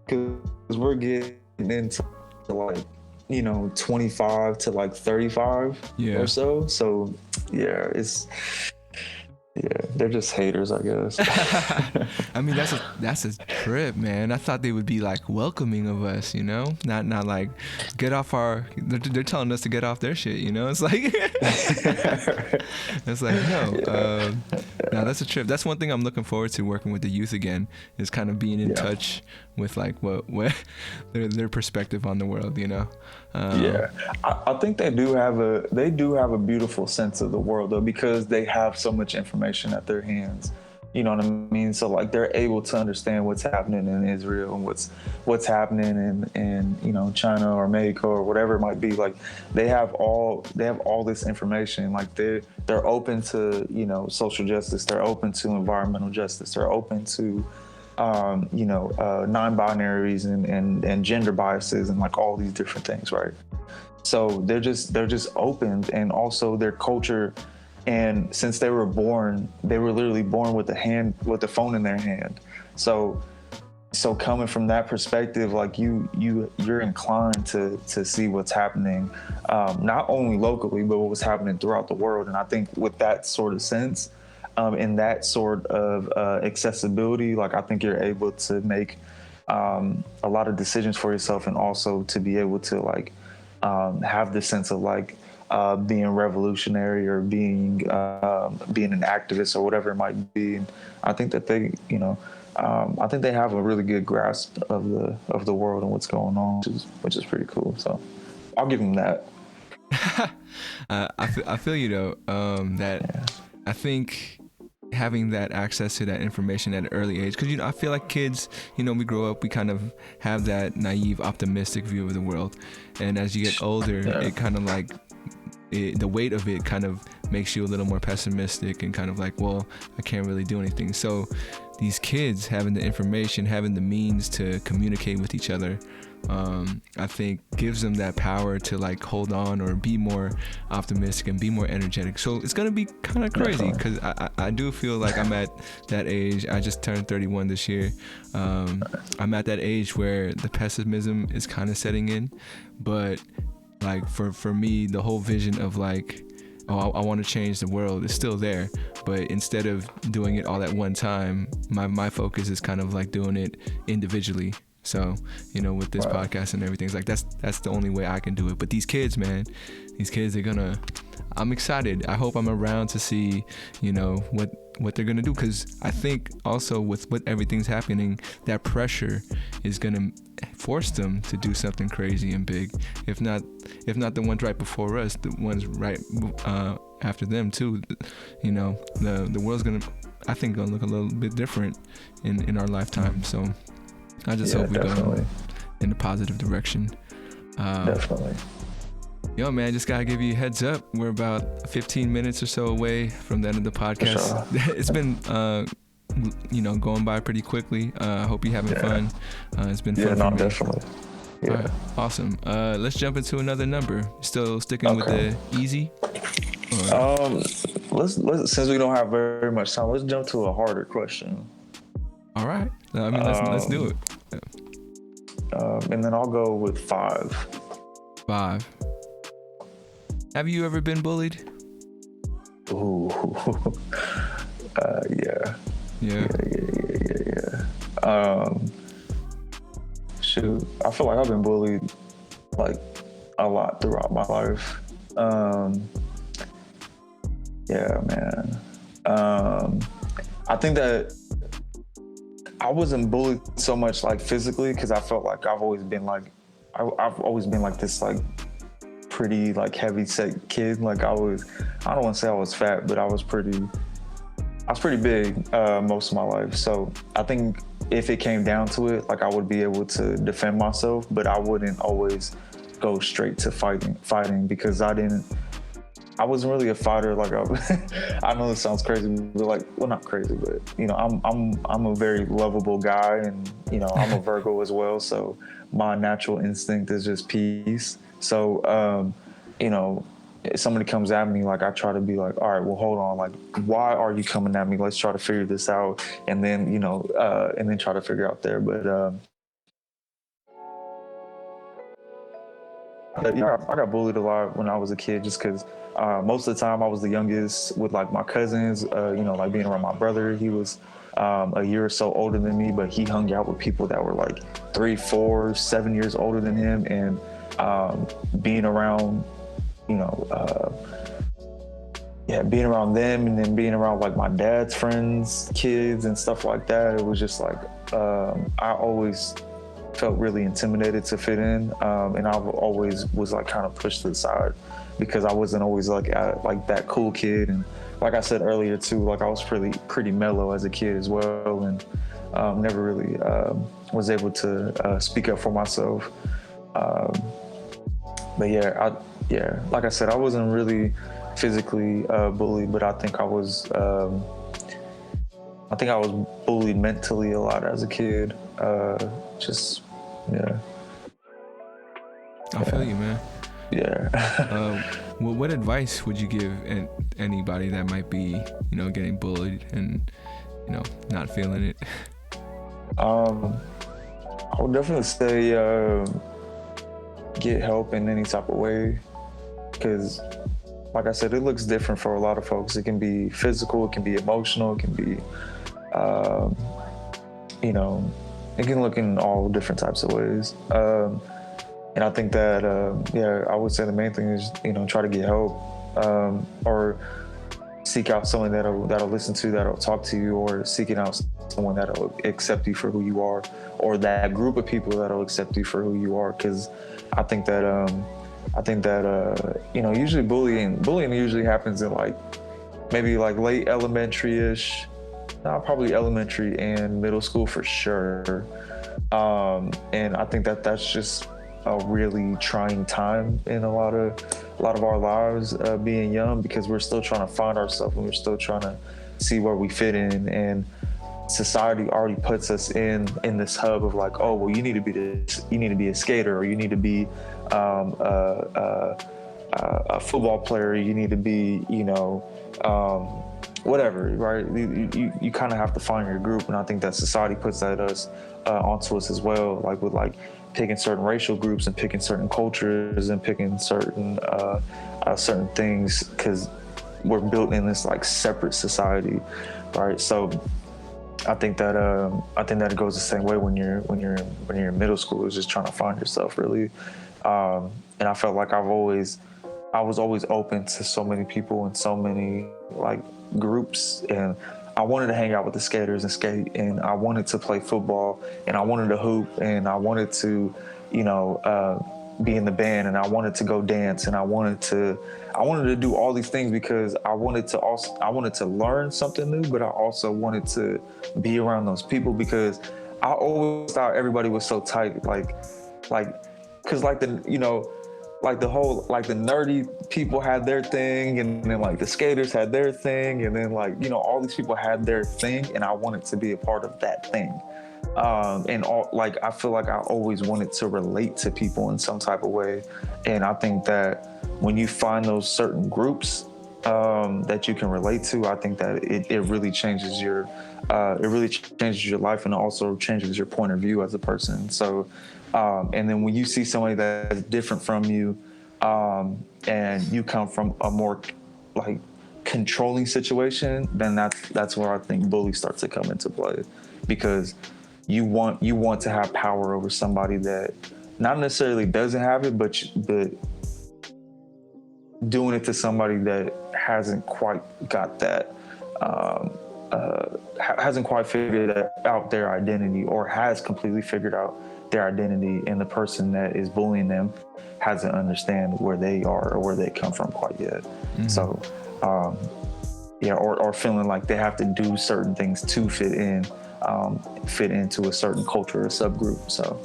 [SPEAKER 1] because we're getting into like 25 to like 35 or so. So yeah, they're just haters, I guess.
[SPEAKER 2] I mean, that's a trip, man. I thought they would be like welcoming of us, not like get off our. They're telling us to get off their shit, It's like no, that's a trip. That's one thing I'm looking forward to, working with the youth again, is kind of being in touch with like what their perspective on the world,
[SPEAKER 1] I think they do have a beautiful sense of the world though, because they have so much information at their hands. You know what I mean? So like they're able to understand what's happening in Israel and what's happening in China or Mexico or whatever it might be. Like they have all this information. Like they're open to social justice. They're open to environmental justice. They're open to non-binaries and gender biases and like all these different things, right? So they're just open, and also their culture. And since they were literally born with the phone in their hand. So coming from that perspective, like you're inclined to see what's happening, not only locally, but what's happening throughout the world. And I think with that sort of sense, in that sort of accessibility, like I think you're able to make a lot of decisions for yourself, and also to be able to like have this sense of like being revolutionary or being an activist or whatever it might be. And I think that they, I think they have a really good grasp of the world and what's going on, which is pretty cool. So I'll give them that.
[SPEAKER 2] I feel you though. I think having that access to that information at an early age, because I feel like kids, we grow up, we kind of have that naive, optimistic view of the world, and as you get older, it kind of like the weight of it kind of makes you a little more pessimistic and kind of like, well, I can't really do anything. So these kids having the information, having the means to communicate with each other, I think gives them that power to like hold on or be more optimistic and be more energetic. So it's going to be kind of crazy, because I do feel like I'm at that age. I just turned 31 this year. I'm at that age where the pessimism is kind of setting in, but like for me, the whole vision of like, oh, I want to change the world is still there, but instead of doing it all at one time, my focus is kind of like doing it individually. So, with this podcast and everything, it's like that's the only way I can do it. But these kids, man, I'm excited. I hope I'm around to see, what they're gonna do, because I think also with what everything's happening, that pressure is gonna force them to do something crazy and big. If not the ones right before us, the ones right after them too. The world's gonna look a little bit different in our lifetime. So I just hope we go in a positive direction.
[SPEAKER 1] Definitely.
[SPEAKER 2] Yo, man, just gotta give you a heads up. We're about 15 minutes or so away from the end of the podcast. Sure. It's been, going by pretty quickly. I hope you're having fun. It's been fun.
[SPEAKER 1] Yeah, no, definitely. Yeah.
[SPEAKER 2] All right, awesome. Let's jump into another number. Still sticking with the easy?
[SPEAKER 1] Let's since we don't have very much time, let's jump to a harder question.
[SPEAKER 2] All right. I mean, let's do it.
[SPEAKER 1] And then I'll go with 5.
[SPEAKER 2] 5. Have you ever been bullied?
[SPEAKER 1] Ooh. Yeah. Shoot, I feel like I've been bullied like a lot throughout my life. Yeah, man. I think that I wasn't bullied so much like physically, because I felt like I've always been like this like pretty like heavy set kid. Like I don't want to say I was fat, but I was pretty big most of my life. So I think if it came down to it, like I would be able to defend myself, but I wouldn't always go straight to fighting because I didn't I wasn't really a fighter. Like I know this sounds crazy, but like, well, not crazy, but you know, I'm a very lovable guy, and you know, I'm a Virgo as well. So my natural instinct is just peace. So you know, if somebody comes at me, like I try to be like, all right, well, hold on, like, why are you coming at me? Let's try to figure this out, and then you know, and then try to figure out there. But yeah, I got bullied a lot when I was a kid, just because most of the time I was the youngest with like my cousins. You know, like being around my brother, he was a year or so older than me, but he hung out with people that were like 3, 4, 7 years older than him, and being around, you know, yeah, being around them, and then being around like my dad's friends, kids, and stuff like that. It was just like I always felt really intimidated to fit in, and I always was like kind of pushed to the side because I wasn't always like that cool kid. And like I said earlier too, like I was pretty mellow as a kid as well, and never really was able to speak up for myself. But yeah, like I said, I wasn't really physically bullied, but I think I was bullied mentally a lot as a kid. Just yeah.
[SPEAKER 2] I feel you, man.
[SPEAKER 1] Yeah.
[SPEAKER 2] Well, what advice would you give anybody that might be, you know, getting bullied and, you know, not feeling it?
[SPEAKER 1] I would definitely say get help in any type of way, because like I said, it looks different for a lot of folks. It can be physical, it can be emotional, it can be you know, it can look in all different types of ways. And I think that, yeah, I would say the main thing is, you know, try to get help, or seek out someone that'll listen to, that'll talk to you, or seeking out someone that'll accept you for who you are, or that group of people that'll accept you for who you are. Because I think that, you know, usually bullying usually happens in like maybe like late elementary-ish. Probably elementary and middle school for sure. And I think that that's just a really trying time in a lot of our lives, being young, because we're still trying to find ourselves, and we're still trying to see where we fit in. And society already puts us in this hub of like, oh, well, you need to be this, you need to be a skater, or you need to be a football player, you need to be, you know, whatever, right? You kind of have to find your group, and I think that society puts that onto us as well, like with like picking certain racial groups and picking certain cultures and picking certain things, because we're built in this like separate society, right? So I think that it goes the same way when you're in middle school, is just trying to find yourself really. And I felt like I was always open to so many people and so many like groups, and I wanted to hang out with the skaters and skate, and I wanted to play football, and I wanted to hoop, and I wanted to, you know, be in the band, and I wanted to go dance, and I wanted to do all these things because I wanted to learn something new, but I also wanted to be around those people, because I always thought everybody was so tight, like, cause like the, you know, like the whole, like the nerdy people had their thing, and then like the skaters had their thing, and then like, you know, all these people had their thing, and I wanted to be a part of that thing. And all, like, I feel like I always wanted to relate to people in some type of way. And I think that when you find those certain groups that you can relate to, I think that it really changes your life, and it also changes your point of view as a person. So, and then when you see somebody that's different from you, and you come from a more like controlling situation, then that's where I think bullies start to come into play, because you want to have power over somebody that not necessarily doesn't have it, but doing it to somebody that hasn't quite got that, hasn't quite figured out their identity, or has completely figured out their identity, and the person that is bullying them hasn't understand where they are or where they come from quite yet. Mm-hmm. So, yeah, or feeling like they have to do certain things to fit into a certain culture or subgroup. So,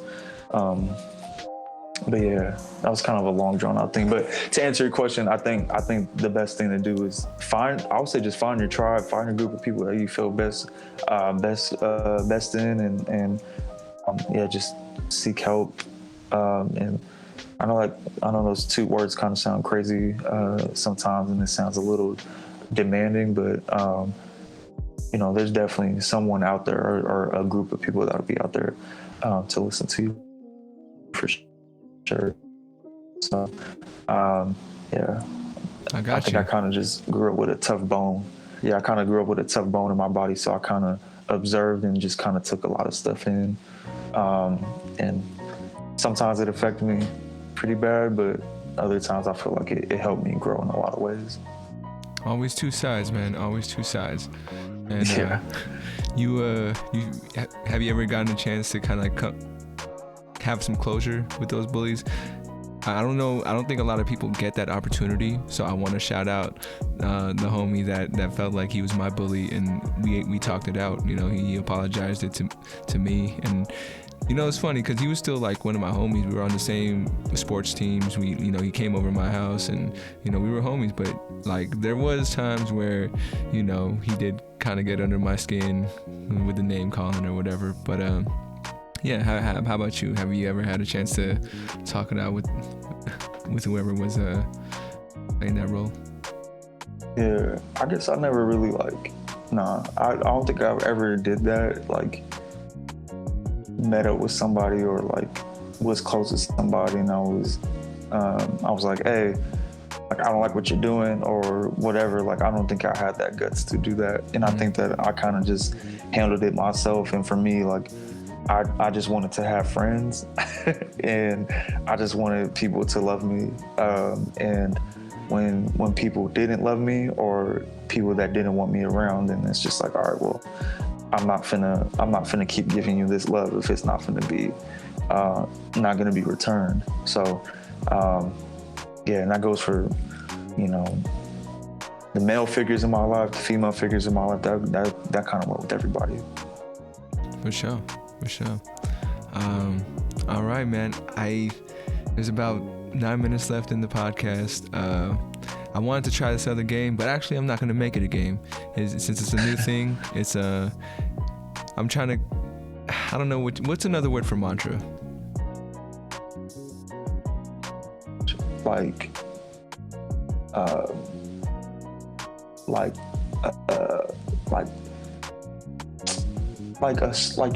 [SPEAKER 1] But yeah, that was kind of a long drawn out thing. But to answer your question, I think the best thing to do is I would say just find your tribe, find a group of people that you feel best in, and yeah, just seek help. And I know those two words kind of sound crazy sometimes, and it sounds a little demanding, but there's definitely someone out there, or a group of people that'll be out there to listen to you for sure. So yeah, I think I kind of just grew up with a tough bone. Yeah, I kind of grew up with a tough bone in my body, so I kind of observed and just kind of took a lot of stuff in, and sometimes it affected me pretty bad, but other times I feel like it helped me grow in a lot of ways.
[SPEAKER 2] Always two sides, man. Always two sides. And
[SPEAKER 1] yeah.
[SPEAKER 2] You have you ever gotten a chance to kind of have some closure with those bullies? I don't know. I don't think a lot of people get that opportunity. So I want to shout out the homie that felt like he was my bully, and we talked it out. He apologized it to me, and it's funny because he was still like one of my homies. We were on the same sports teams. He came over to my house, and we were homies. But like there was times where he did kind of get under my skin with the name calling or whatever. But yeah, how about you? Have you ever had a chance to talk it out with whoever was playing that role?
[SPEAKER 1] Yeah, I guess I never really I don't think I ever did that, like met up with somebody or like was close to somebody and I was like, hey, like I don't like what you're doing or whatever. Like I don't think I had that guts to do that, and I think that I kind of just handled it myself. And for me, like I just wanted to have friends and I just wanted people to love me. And when people didn't love me or people that didn't want me around, then it's just like, all right, well, I'm not finna keep giving you this love if it's not finna be not gonna be returned. So yeah, and that goes for the male figures in my life, the female figures in my life. That kind of went with everybody.
[SPEAKER 2] For sure. All right, man. There's about 9 minutes left in the podcast. I wanted to try this other game, but actually I'm not going to make it a game. Since it's a new thing, I'm trying to, I don't know, what's another word for mantra?
[SPEAKER 1] Like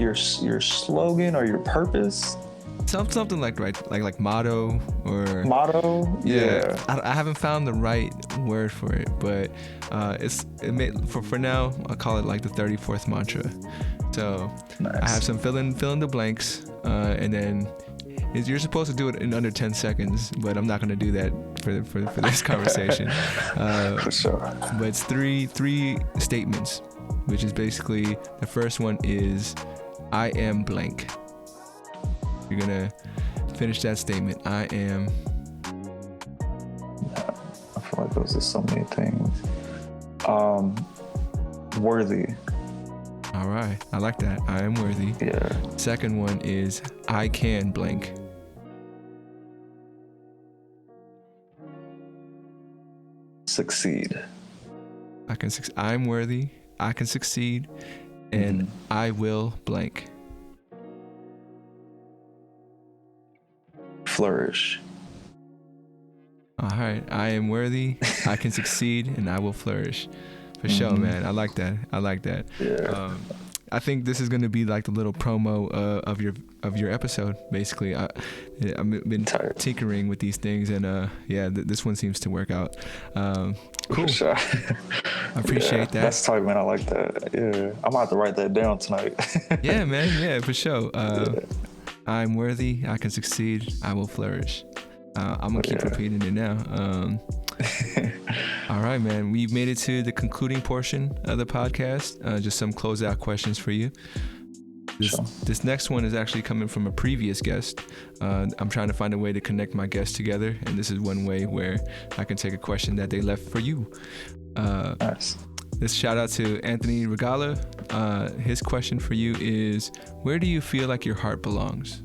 [SPEAKER 1] your slogan or your purpose.
[SPEAKER 2] Something like motto or
[SPEAKER 1] motto. Yeah.
[SPEAKER 2] I haven't found the right word for it, but for now I'll call it like the 34th mantra. So nice. I have some fill in the blanks, and then you're supposed to do it in under 10 seconds, but I'm not going to do that for this conversation.
[SPEAKER 1] For sure.
[SPEAKER 2] But it's three statements, which is basically the first one is I am blank. You're gonna finish that statement. I am.
[SPEAKER 1] Yeah, I feel like those are so many things. Worthy.
[SPEAKER 2] All right, I like that. I am worthy.
[SPEAKER 1] Yeah.
[SPEAKER 2] Second one is I can blank.
[SPEAKER 1] Succeed.
[SPEAKER 2] I'm worthy. I can succeed, and I will blank.
[SPEAKER 1] Flourish.
[SPEAKER 2] All right, I am worthy, I can succeed, and I will flourish. For sure, man. I like that.
[SPEAKER 1] Yeah.
[SPEAKER 2] I think this is going to be like the little promo of your episode. Basically, I've been tinkering with these things, and this one seems to work out. Cool.
[SPEAKER 1] For sure.
[SPEAKER 2] I appreciate that.
[SPEAKER 1] That's tight, man. I like that. Yeah, I'm gonna have to write that down tonight.
[SPEAKER 2] Yeah, man. Yeah, for sure. I'm worthy. I can succeed. I will flourish. I'm gonna keep repeating it now. All right, man. We've made it to the concluding portion of the podcast. Just some closeout questions for you. This next one is actually coming from a previous guest. I'm trying to find a way to connect my guests together, and this is one way where I can take a question that they left for you.
[SPEAKER 1] Nice.
[SPEAKER 2] This shout out to Anthony Regala. His question for you is, where do you feel like your heart belongs?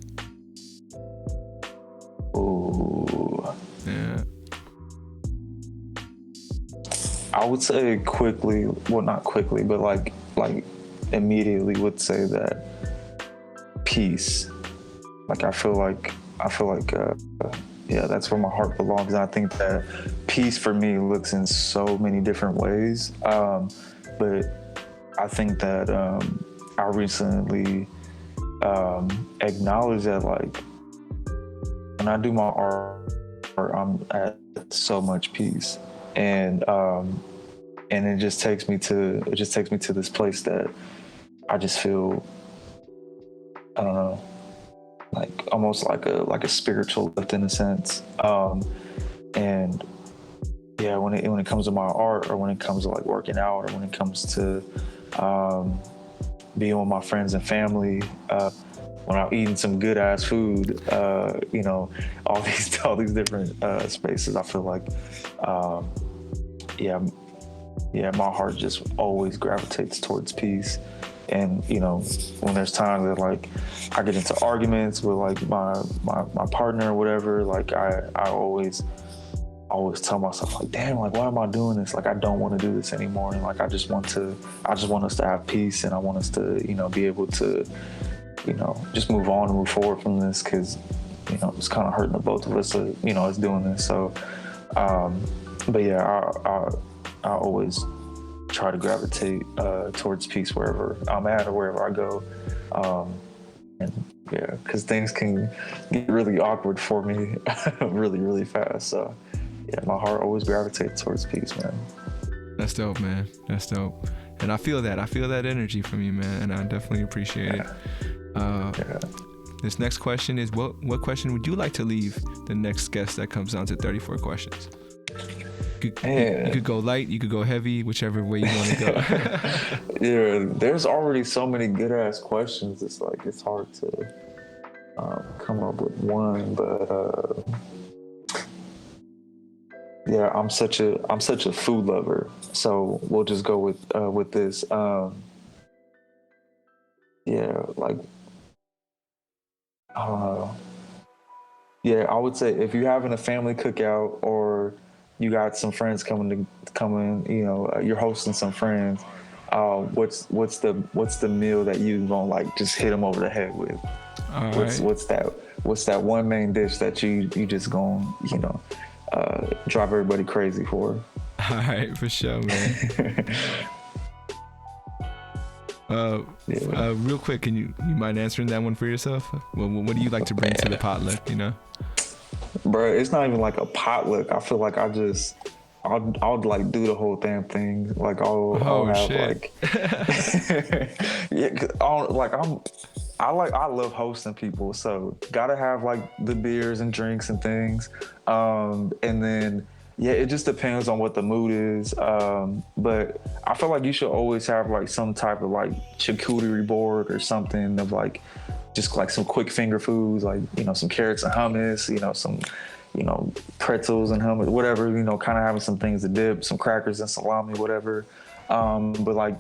[SPEAKER 1] Ooh.
[SPEAKER 2] Yeah.
[SPEAKER 1] I would say quickly, well, not quickly, but like immediately would say that peace. Like I feel like yeah, that's where my heart belongs. And I think that peace for me looks in so many different ways. But I think that I recently acknowledged that like when I do my art, I'm at so much peace, and it just takes me to this place that I just feel, I don't know, like almost like a spiritual lift in a sense. And yeah, when it comes to my art, or when it comes to like working out, or when it comes to being with my friends and family, when I'm eating some good ass food, you know, all these different spaces, I feel like yeah, my heart just always gravitates towards peace. And you know, when there's times that like I get into arguments with like my partner or whatever, like I always tell myself like, damn, like why am I doing this? Like I don't want to do this anymore, and like I just want us to have peace, and I want us to, you know, be able to, you know, just move on and move forward from this, because you know it's kind of hurting the both of us, you know, us doing this. So but yeah, I always try to gravitate towards peace wherever I'm at or wherever I go. And yeah, because things can get really awkward for me really, really fast. So yeah, my heart always gravitates towards peace, man.
[SPEAKER 2] That's dope, man. That's dope. And I feel that energy from you, man. And I definitely appreciate it. This next question is, what question would you like to leave the next guest that comes down to 34 questions? You could go light, you could go heavy, whichever way you want to go.
[SPEAKER 1] Yeah, there's already so many good ass questions. It's like it's hard to come up with one, but yeah, I'm such a food lover, so we'll just go with this. Yeah, like I don't know. Yeah, I would say if you're having a family cookout, or you got some friends coming, you know, you're hosting some friends, what's the meal that you gonna like just hit them over the head with? What's that one main dish that you just gonna, you know, drive everybody crazy for?
[SPEAKER 2] All right, for sure, man. Real quick, can you mind answering that one for yourself? What do you like to bring to the potluck, you know?
[SPEAKER 1] Bro, it's not even like a potluck. I feel like I'll like do the whole damn thing. Like I'll have shit. Like yeah, I love hosting people, so gotta have like the beers and drinks and things. And then yeah, it just depends on what the mood is. But I feel like you should always have like some type of like charcuterie board or something of like just like some quick finger foods, like, you know, some carrots and hummus, you know, some, you know, pretzels and hummus, whatever, you know, kind of having some things to dip, some crackers and salami, whatever. But like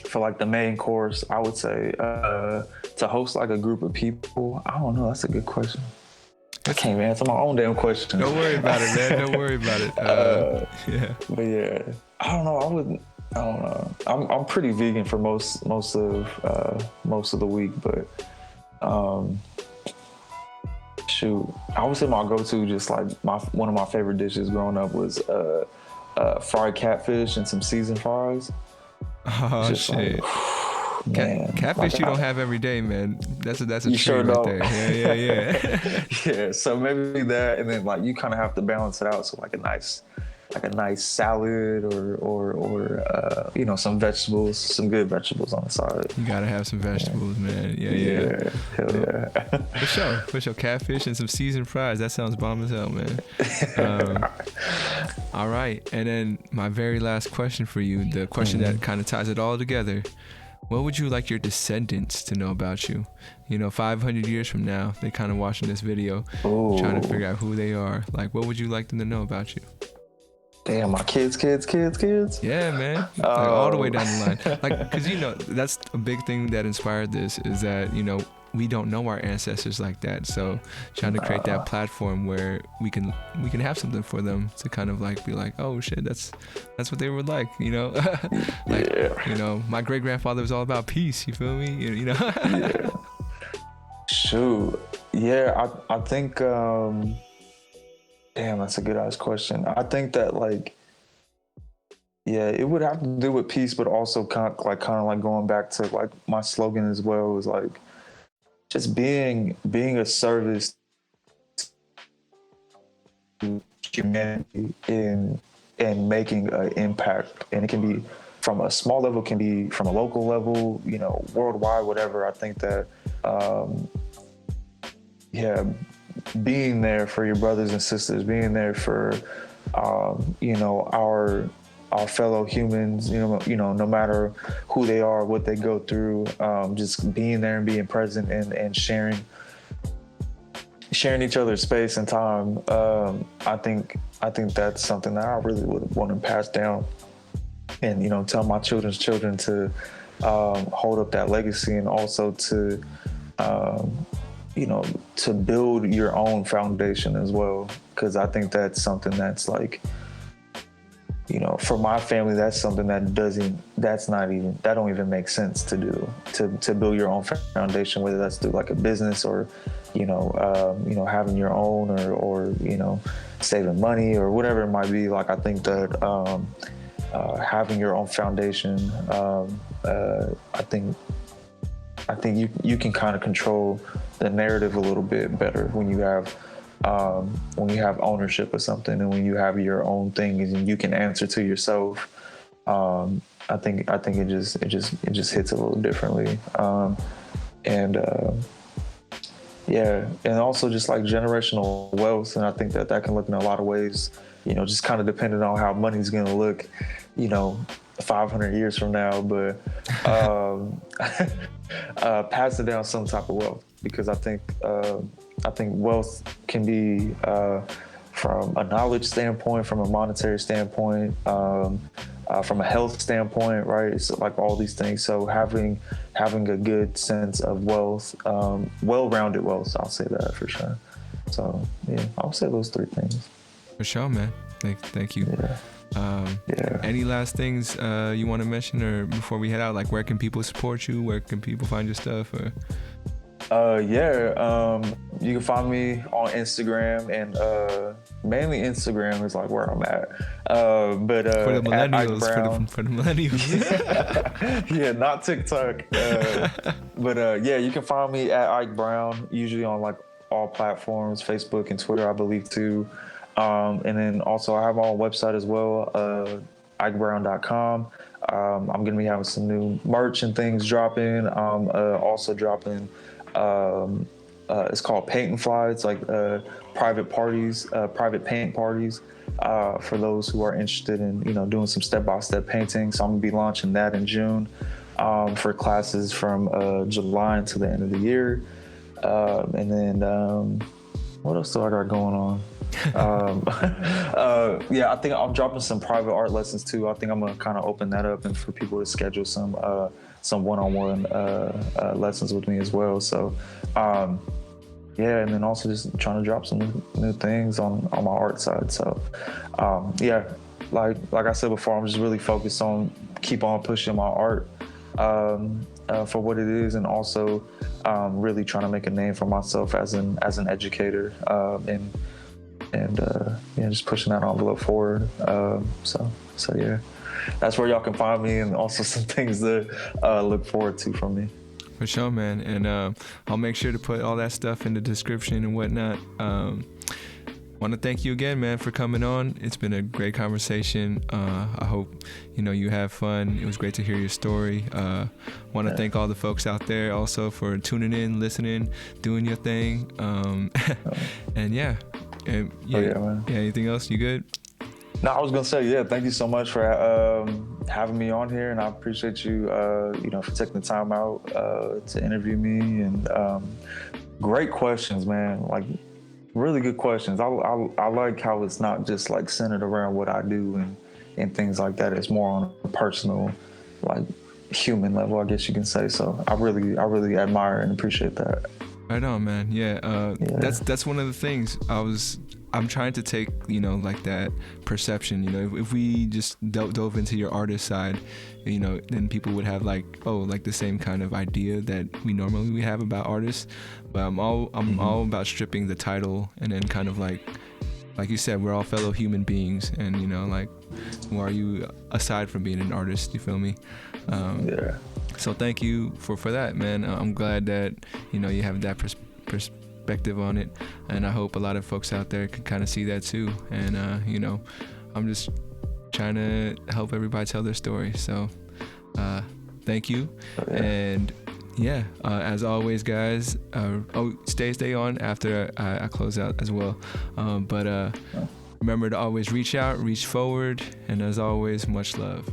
[SPEAKER 1] for like the main course, I would say to host like a group of people, I don't know, that's a good question. I can't even answer my own damn question.
[SPEAKER 2] Don't worry about it, man. Don't worry about it. Yeah.
[SPEAKER 1] But yeah, I don't know. I'm pretty vegan for most of the week, but shoot, I would say my go-to, just like one of my favorite dishes growing up was fried catfish and some seasoned fries.
[SPEAKER 2] Oh just shit. Like, catfish you don't have every day, man. That's a treat sure right there. Yeah.
[SPEAKER 1] Yeah. So maybe that, and then like you kind of have to balance it out. So like a nice salad, or you know, some vegetables, some good vegetables on the side.
[SPEAKER 2] You gotta have some vegetables, man. Yeah.
[SPEAKER 1] Hell yeah.
[SPEAKER 2] For sure. Catfish and some seasoned fries. That sounds bomb as hell, man. All right, and then my very last question for you, the question that kind of ties it all together. What would you like your descendants to know about you? You know, 500 years from now, they kind of watching this video, trying to figure out who they are. Like, what would you like them to know about you?
[SPEAKER 1] Damn, my kids.
[SPEAKER 2] Yeah, man. Like all the way down the line. Like, because, you know, that's a big thing that inspired this, is that, you know, we don't know our ancestors like that. So trying to create that platform where we can have something for them to kind of like be like, oh shit, that's what they were like, you know. Like, you know, my great grandfather was all about peace, you feel me, you know.
[SPEAKER 1] Yeah. Shoot. Yeah, I think damn, that's a good ass question. I think that like, yeah, it would have to do with peace, but also kind of like going back to like my slogan as well is like just being a service to humanity in making an impact. And it can be from a small level, can be from a local level, you know, worldwide, whatever. I think that yeah, being there for your brothers and sisters, being there for you know, our fellow humans, you know, no matter who they are, what they go through, just being there and being present and sharing each other's space and time. I think that's something that I really would want to pass down, and, you know, tell my children's children to hold up that legacy, and also to you know, to build your own foundation as well, because I think that's something that's like, you know, for my family, that's something that don't even make sense to do, to build your own foundation, whether that's through like a business or, you know, having your own, or, you know, saving money or whatever it might be. Like, I think that having your own foundation, I think you can kind of control the narrative a little bit better when you have ownership of something, and when you have your own things and you can answer to yourself. I think it just hits a little differently. Yeah, and also just like generational wealth, and I think that can look in a lot of ways, you know, just kind of depending on how money's going to look, you know, 500 years from now, but passing down some type of wealth, because I think wealth can be from a knowledge standpoint, from a monetary standpoint, from a health standpoint, right? It's like all these things. So having a good sense of wealth, well-rounded wealth, I'll say that for sure. So yeah, I'll say those three things.
[SPEAKER 2] For sure, man. Thank you.
[SPEAKER 1] Yeah.
[SPEAKER 2] Any last things you want to mention, or before we head out, like where can people support you? Where can people find your stuff? Or
[SPEAKER 1] you can find me on Instagram, and mainly Instagram is like where I'm at. But
[SPEAKER 2] for the millennials,
[SPEAKER 1] for
[SPEAKER 2] the millennials,
[SPEAKER 1] yeah, not TikTok. But yeah, you can find me at Aik Brown, usually on like all platforms, Facebook and Twitter, I believe too. And then also I have my own website as well, aikbrown.com. I'm going to be having some new merch and things dropping. Also dropping, it's called Paint and Fly. It's like private parties, private paint parties for those who are interested in, you know, doing some step-by-step painting. So I'm going to be launching that in June for classes from July until the end of the year. And then what else do I got going on? Yeah, I think I'm dropping some private art lessons too. I think I'm gonna kind of open that up and for people to schedule some one-on-one lessons with me as well. So yeah, and then also just trying to drop some new things on my art side. So yeah, like I said before, I'm just really focused on keep on pushing my art for what it is, and also really trying to make a name for myself as an educator, and yeah, just pushing that envelope forward. So yeah, that's where y'all can find me, and also some things to look forward to from me.
[SPEAKER 2] For sure, man. And I'll make sure to put all that stuff in the description and whatnot. Want to thank you again, man, for coming on. It's been a great conversation. I hope, you know, you have fun. It was great to hear your story. Want to thank all the folks out there also for tuning in, listening, doing your thing. And yeah. And
[SPEAKER 1] man.
[SPEAKER 2] Yeah, anything else? You good?
[SPEAKER 1] No, I was gonna say, yeah, thank you so much for having me on here, and I appreciate you, you know, for taking the time out to interview me. And great questions, man. Like, really good questions. I like how it's not just like centered around what I do and things like that. It's more on a personal, like, human level, I guess you can say. So I really admire and appreciate that.
[SPEAKER 2] Right on, man. Yeah.
[SPEAKER 1] Yeah.
[SPEAKER 2] That's one of the things I'm trying to take, like that perception, if we just dove into your artist side, then people would have like the same kind of idea that we normally have about artists. But I'm all about stripping the title and then kind of like you said, we're all fellow human beings, and like, who are you aside from being an artist? You feel me?
[SPEAKER 1] Yeah.
[SPEAKER 2] So thank you for that, man. I'm glad that you have that perspective on it, and I hope a lot of folks out there can kind of see that too. And I'm just trying to help everybody tell their story. So thank you.
[SPEAKER 1] Yeah.
[SPEAKER 2] And yeah, as always, guys, stay on after I close out as well. But remember to always reach out, reach forward, and as always, much love.